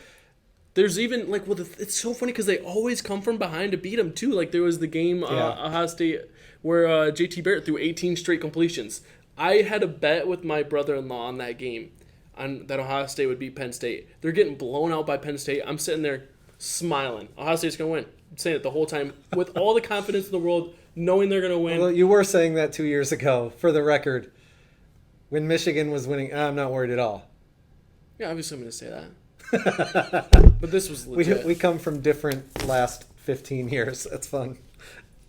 B: There's even, it's so funny because they always come from behind to beat them, too. Like, there was the game, Ohio State, where J.T. Barrett threw 18 straight completions. I had a bet with my brother-in-law on that game, that Ohio State would beat Penn State. They're getting blown out by Penn State. I'm sitting there smiling. Ohio State's going to win. I'm saying it the whole time with all the confidence in the world, knowing they're going to win.
A: Well, you were saying that 2 years ago, for the record, when Michigan was winning. I'm not worried at all.
B: Yeah, obviously I'm going to say that. But this was legit.
A: We come from different last 15 years. That's fun.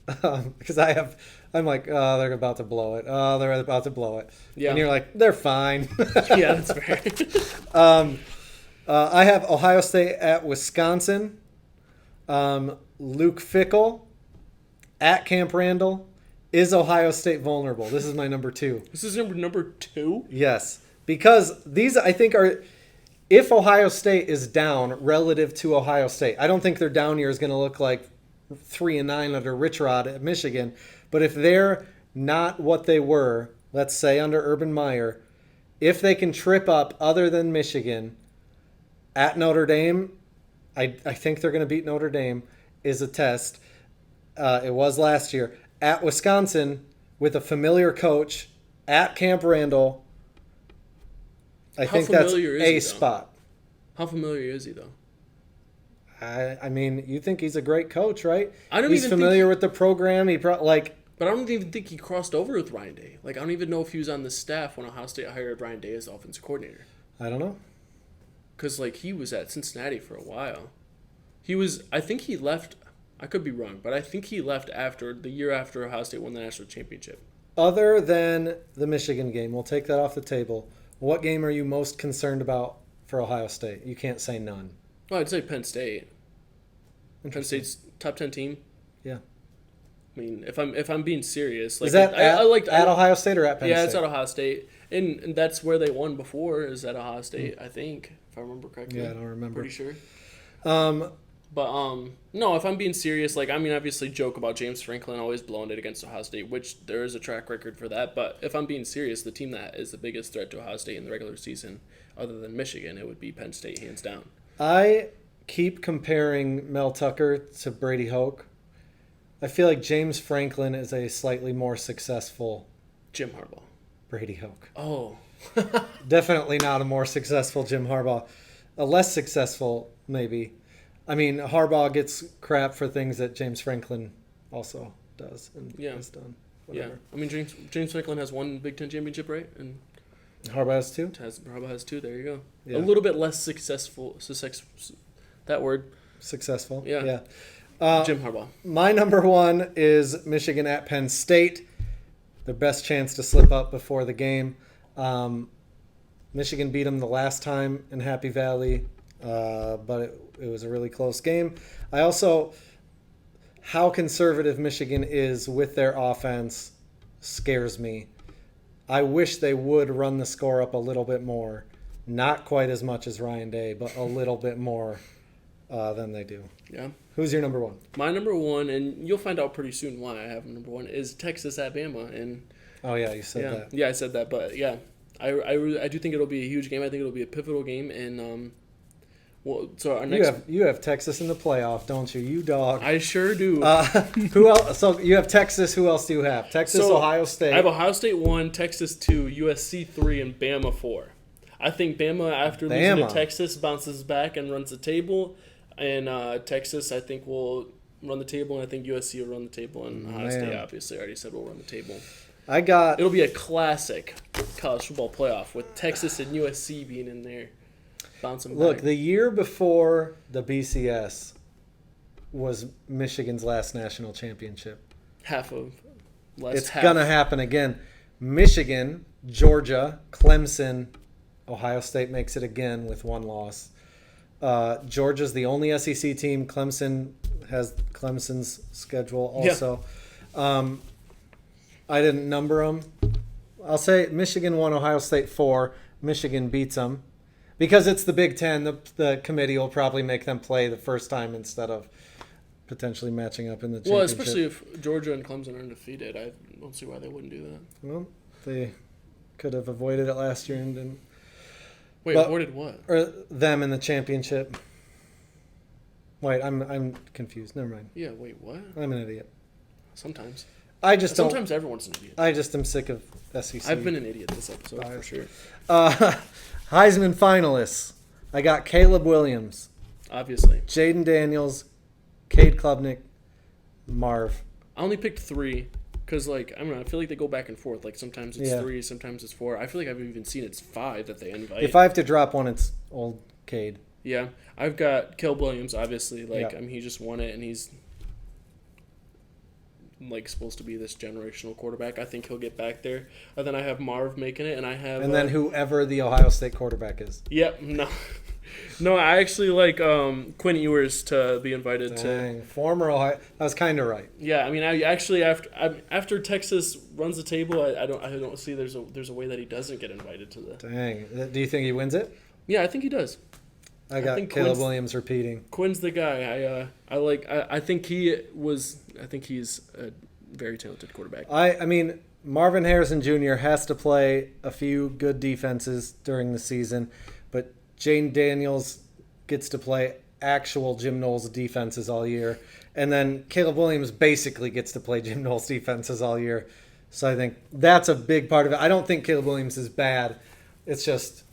A: Because I'm like, oh, they're about to blow it. Oh, they're about to blow it.
B: Yeah.
A: And you're like, they're fine.
B: Yeah, that's fair.
A: I have Ohio State at Wisconsin. Luke Fickell at Camp Randall. Is Ohio State vulnerable? This is my number 2.
B: This is number 2?
A: Yes. Because these, I think, are... If Ohio State is down relative to Ohio State, I don't think their down year is going to look like 3-9 under Rich Rod at Michigan. But if they're not what they were, let's say under Urban Meyer, if they can trip up other than Michigan at Notre Dame, I think they're going to beat Notre Dame, is a test. It was last year. At Wisconsin, with a familiar coach, at Camp Randall, I think that's a spot.
B: How familiar is he, though?
A: I mean, you think he's a great coach, right?
B: He's
A: familiar with the program.
B: But I don't even think he crossed over with Ryan Day. I don't even know if he was on the staff when Ohio State hired Ryan Day as offensive coordinator.
A: I don't know.
B: Because, he was at Cincinnati for a while. I think he left, I could be wrong, but I think he left the year after Ohio State won the national championship.
A: Other than the Michigan game, we'll take that off the table. What game are you most concerned about for Ohio State? You can't say none.
B: Well, I'd say Penn State. Penn State's top 10 team.
A: Yeah.
B: I mean, if I'm being serious,
A: is that at Ohio State or at Penn State?
B: Yeah, it's at Ohio State, and that's where they won before. Is at Ohio State, I think, if I remember correctly.
A: Yeah, I don't remember.
B: Pretty sure. No, if I'm being serious, obviously joke about James Franklin always blowing it against Ohio State, which there is a track record for that. But if I'm being serious, the team that is the biggest threat to Ohio State in the regular season, other than Michigan, it would be Penn State, hands down.
A: I keep comparing Mel Tucker to Brady Hoke. I feel like James Franklin is a slightly more successful
B: Jim Harbaugh.
A: Brady Hoke.
B: Oh.
A: Definitely not a more successful Jim Harbaugh. A less successful, maybe. I mean, Harbaugh gets crap for things that James Franklin also does and has done. Whatever.
B: Yeah. I mean, James Franklin has one Big Ten championship, right? And
A: Harbaugh has 2?
B: Harbaugh has 2. There you go.
A: Yeah.
B: A little bit less successful. That word.
A: Successful.
B: Yeah. Jim Harbaugh.
A: My number 1 is Michigan at Penn State. Their best chance to slip up before the game. Michigan beat them the last time in Happy Valley, but it was a really close game. I how conservative Michigan is with their offense scares me. I wish they would run the score up a little bit more. Not quite as much as Ryan Day, but a little bit more than they do.
B: Yeah.
A: Who's your number one?
B: My number one, and you'll find out pretty soon why I have number one, is Texas at Bama. And
A: Oh, yeah, you said that.
B: Yeah, I said that. But, yeah, I do think it'll be a huge game. I think it'll be a pivotal game. And, so our next...
A: You have Texas in the playoff, don't you? You dog.
B: I sure do.
A: Who else? So you have Texas. Who else do you have? Texas, Ohio State.
B: I have Ohio State 1, Texas 2, USC 3, and Bama 4. I think Bama, after losing to Texas, bounces back and runs the table. And Texas, I think, will run the table. And I think USC will run the table. And Ohio State, obviously, I already said will run the table. It'll be a classic college football playoff with Texas and USC being in there. Bouncing back.
A: Look, the year before the BCS was Michigan's last national championship. It's going to happen again. Michigan, Georgia, Clemson, Ohio State makes it again with one loss. Georgia's the only SEC team. Clemson has Clemson's schedule also. Yeah. I didn't number them. I'll say Michigan 1, Ohio State 4. Michigan beats them. Because it's the Big Ten, the committee will probably make them play the first time instead of potentially matching up in the championship.
B: Well, especially if Georgia and Clemson are undefeated. I don't see why they wouldn't do that.
A: Well, they could have avoided it last year and didn't.
B: Wait, avoided what?
A: Or them in the championship. Wait, I'm confused. Never mind.
B: Yeah, wait, what?
A: I'm an idiot.
B: Sometimes.
A: Sometimes
B: everyone's an idiot.
A: I just am sick of SEC.
B: I've been an idiot this episode, for sure.
A: Heisman finalists. I got Caleb Williams.
B: Obviously.
A: Jaden Daniels, Cade Klubnik, Marv.
B: I only picked 3 because, I don't know, I feel like they go back and forth. Like, sometimes it's 3, sometimes it's 4. I feel like I've even seen it's 5 that they invite.
A: If I have to drop one, it's old Cade.
B: Yeah. I've got Caleb Williams, obviously. He just won it, and he's supposed to be this generational quarterback. I think he'll get back there. And then I have Marv making it, and I have...
A: And then whoever the Ohio State quarterback is.
B: Yep, no. No, I actually like Quinn Ewers to be invited to...
A: Former Ohio... I was kind of right.
B: Yeah, I mean, I actually, after Texas runs the table, I don't see there's a way that he doesn't get invited to the...
A: Dang. Do you think he wins it?
B: Yeah, I think he does.
A: I got Caleb Williams repeating.
B: Quinn's the guy. I think he's a very talented quarterback.
A: I mean, Marvin Harrison Jr. has to play a few good defenses during the season, but Jane Daniels gets to play actual Jim Knowles defenses all year, and then Caleb Williams basically gets to play Jim Knowles defenses all year. So I think that's a big part of it. I don't think Caleb Williams is bad. It's just...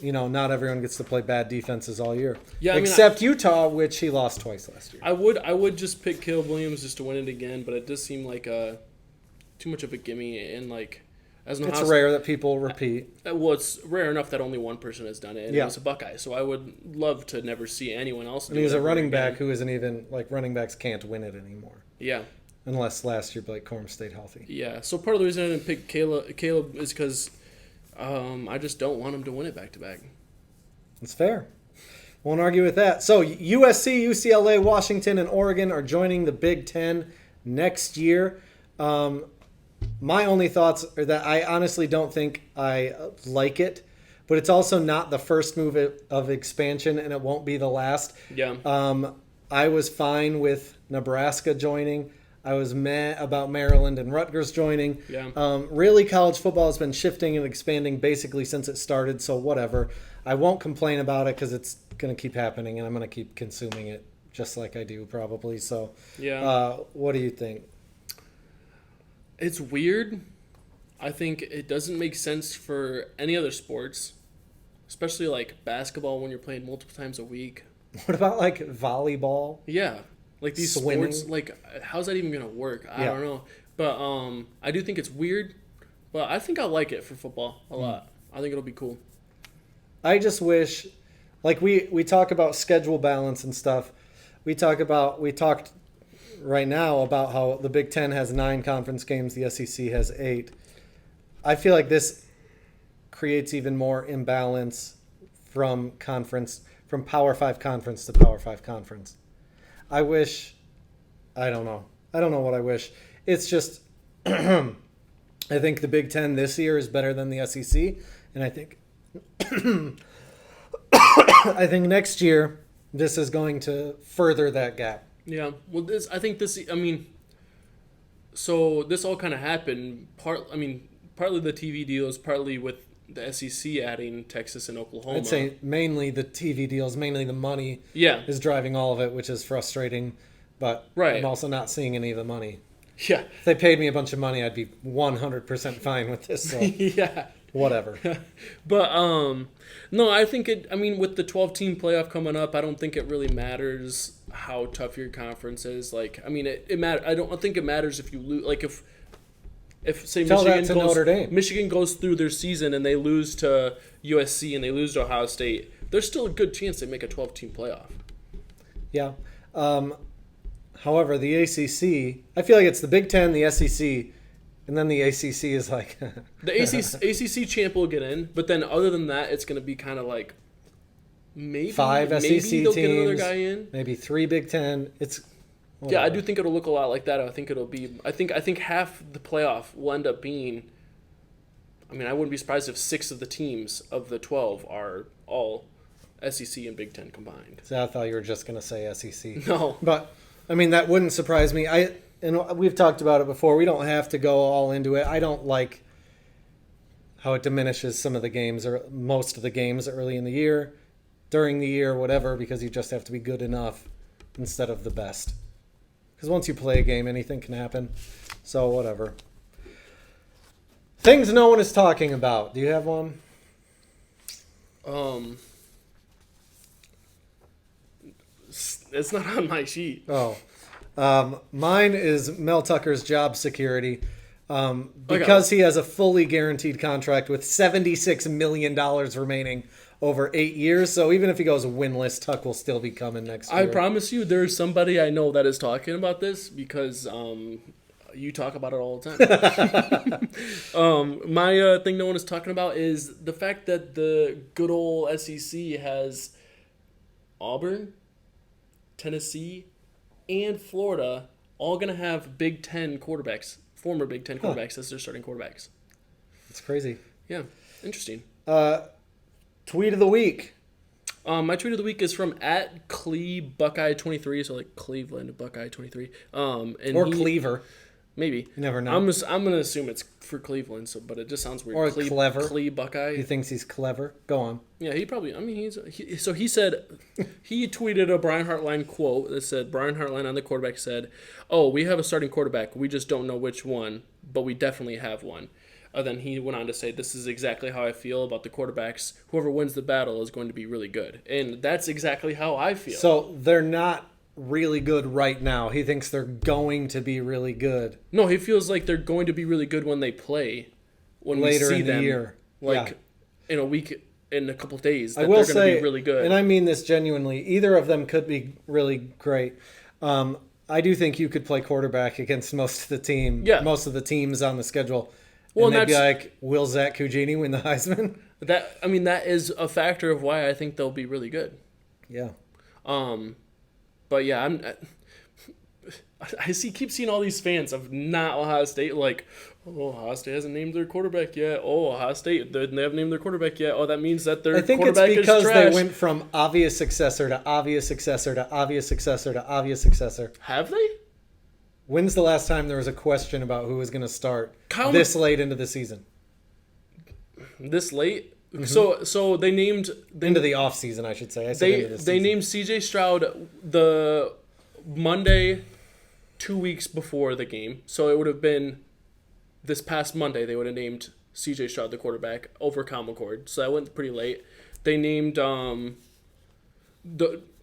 A: not everyone gets to play bad defenses all year. Yeah, except Utah, which he lost twice last year.
B: I would just pick Caleb Williams just to win it again, but it does seem like too much of a gimme. And
A: it's rare that people repeat.
B: Well, it's rare enough that only one person has done it, and it was a Buckeye. So I would love to never see anyone else.
A: And he was a running back who isn't even running backs can't win it anymore.
B: Yeah.
A: Unless last year Blake Corum stayed healthy.
B: Yeah. So part of the reason I didn't pick Caleb is because. I just don't want him to win it back-to-back.
A: That's fair. Won't argue with that. So USC, UCLA, Washington, and Oregon are joining the Big Ten next year. My only thoughts are that I honestly don't think I like it, but it's also not the first move of expansion, and it won't be the last.
B: Yeah.
A: I was fine with Nebraska joining. I was mad about Maryland and Rutgers joining.
B: Yeah.
A: Really, college football has been shifting and expanding basically since it started, so whatever. I won't complain about it because it's going to keep happening, and I'm going to keep consuming it just like I do probably. So,
B: yeah.
A: What do you think?
B: It's weird. I think it doesn't make sense for any other sports, especially basketball when you're playing multiple times a week.
A: What about volleyball?
B: Yeah. These
A: swimming.
B: Sports, how's that even going to work? I don't know. But I do think it's weird, but I think I like it for football a lot. I think it'll be cool.
A: I just wish, we talk about schedule balance and stuff. We talked right now about how the Big Ten has 9 conference games, the SEC has 8. I feel like this creates even more imbalance from Power 5 conference to Power 5 conference. I wish I don't know. I don't know what I wish. It's just, I think the Big Ten this year is better than the SEC, and I think, I think next year this is going to further that gap.
B: Yeah. Well, I think this. I mean, so this all kind of happened. Partly the TV deals, partly with the SEC adding Texas and Oklahoma.
A: I'd say mainly the TV deals, mainly the money
B: Yeah.
A: is driving all of it, which is frustrating. But
B: Right.
A: I'm also not seeing any of the money.
B: Yeah.
A: If they paid me a bunch of money, I'd be 100% fine with this. So
B: Yeah.
A: whatever.
B: But no, I think it. I mean, with the 12-team playoff coming up, I don't think it really matters how tough your conference is. Like, I mean, it matters. I don't think it matters if you lose. Like, if say
A: Tell that to Notre Dame.
B: Michigan goes through their season and they lose to USC and they lose to Ohio State, there's still a good chance they make a 12-team playoff.
A: Yeah. However, the ACC, I feel like it's the Big Ten, the SEC, and then the ACC is like...
B: The ACC champ will get in, but then other than that, it's going to be kind of like maybe
A: 5 SEC
B: maybe they'll
A: teams,
B: get another guy in.
A: maybe 3 Big Ten. It's
B: Yeah, I do think it'll look a lot like that. I think it'll be. I think half the playoff will end up being. I mean, I wouldn't be surprised if 6 of the teams of the 12 are all SEC and Big Ten combined.
A: So I thought you were just going to say SEC.
B: No,
A: But, I mean, that wouldn't surprise me. And we've talked about it before. We don't have to go all into it. I don't like how it diminishes some of the games or most of the games early in the year, during the year, whatever, because you just have to be good enough instead of the best. Because once you play a game, anything can happen. So, whatever. Things no one is talking about. Do you have one?
B: it's not on my sheet.
A: Oh. Mine is Mel Tucker's job security. Because he has a fully guaranteed contract with $76 million remaining over 8 years. So even if he goes winless, Tuck will still be coming next year.
B: I promise you, there's somebody I know that is talking about this because you talk about it all the time. My thing no one is talking about is the fact that the good old SEC has Auburn, Tennessee, and Florida all going to have Big Ten quarterbacks, former Big Ten quarterbacks as their starting quarterbacks.
A: It's crazy.
B: Yeah, interesting.
A: Tweet of the week.
B: My tweet of the week is from @CleeBuckeye23, so like Cleveland Buckeye 23.
A: Cleaver.
B: Maybe.
A: You never know.
B: I'm gonna assume it's for Cleveland, but it just sounds weird.
A: Or clever.
B: Clee Buckeye.
A: He thinks he's clever. Go on.
B: Yeah, he probably. I mean, he said he tweeted a Brian Hartline quote that said Brian Hartline on the quarterback said, "Oh, we have a starting quarterback. We just don't know which one, but we definitely have one." Then he went on to say, "This is exactly how I feel about the quarterbacks. Whoever wins the battle is going to be really good," and that's exactly how I feel.
A: So they're not really good right now. He thinks they're going to be really good.
B: No, he feels like they're going to be really good when they play. When
A: later
B: we see
A: in
B: them,
A: the year.
B: like in a week, in a couple of days, that
A: I will
B: they're going
A: say,
B: to be really good.
A: And I mean this genuinely, either of them could be really great. I do think you could play quarterback against most of the most of the teams on the schedule.
B: Well,
A: and they'd be like, will Zach Cugini win the Heisman?
B: That is a factor of why I think they'll be really good.
A: Yeah.
B: But yeah, I keep seeing all these fans of not Ohio State like, oh, Ohio State hasn't named their quarterback yet. Oh, Ohio State, they haven't named their quarterback yet. Oh, that means that their quarterback is trash.
A: I think it's because they went from obvious successor to obvious successor to obvious successor to obvious successor.
B: Have they?
A: When's the last time there was a question about who was going to start this late into the season?
B: This late? Mm-hmm. So they named
A: into the off season, I should say.
B: They named CJ Stroud the Monday 2 weeks before the game. So it would have been this past Monday they would have named CJ Stroud the quarterback over Kyle McCord. So that went pretty late. They named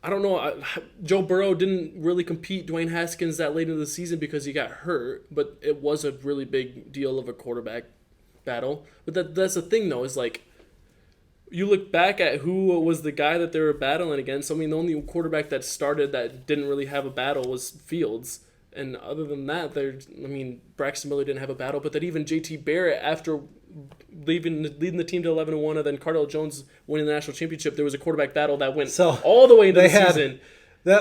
B: I don't know. Joe Burrow didn't really compete Dwayne Haskins that late into the season because he got hurt, but it was a really big deal of a quarterback battle. But that's the thing, though, is like you look back at who was the guy that they were battling against. I mean, the only quarterback that started that didn't really have a battle was Fields. And other than that, Braxton Miller didn't have a battle, but that even J.T. Barrett, after leading the team to 11-1, and then Cardale Jones winning the national championship, there was a quarterback battle that went all the way into the season.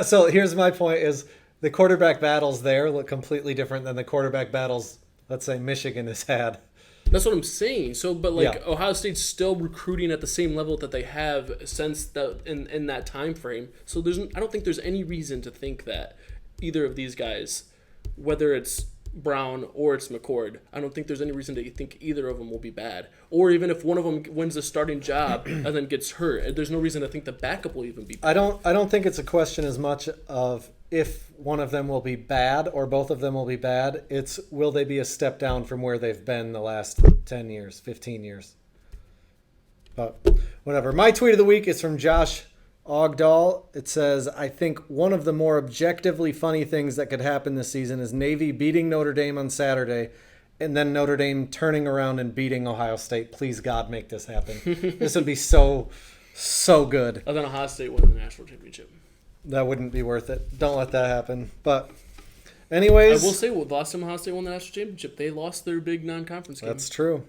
A: So here's my point: is the quarterback battles there look completely different than the quarterback battles, let's say, Michigan has had.
B: That's what I'm saying. So, but like
A: Yeah.
B: Ohio State's still recruiting at the same level that they have since in that time frame. So I don't think there's any reason to think that either of these guys, whether it's Brown or it's McCord, I don't think there's any reason to think either of them will be bad. Or even if one of them wins the starting job and then gets hurt, there's no reason to think the backup will even be bad.
A: I don't think it's a question as much of if one of them will be bad or both of them will be bad. It's will they be a step down from where they've been the last 10 years, 15 years. But whatever. My tweet of the week is from Josh Ogdahl. It says, I think one of the more objectively funny things that could happen this season is Navy beating Notre Dame on Saturday and then Notre Dame turning around and beating Ohio State. Please, God, make this happen. This would be so good.
B: And then Ohio State win the national championship.
A: That wouldn't be worth it. Don't let that happen. But
B: I
A: anyways.
B: will say, the last time Ohio State won the national championship, they lost their big non-conference game.
A: That's true.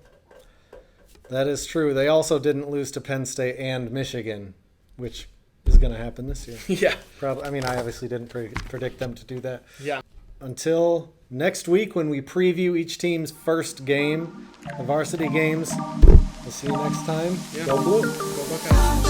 A: That is true. They also didn't lose to Penn State and Michigan, which is going to happen this year.
B: Yeah.
A: Probably. I mean, I obviously didn't predict them to do that.
B: Yeah.
A: Until next week when we preview each team's first game of varsity games. We'll see you next time.
B: Yeah.
A: Go Blue.
B: Go Buckeyes.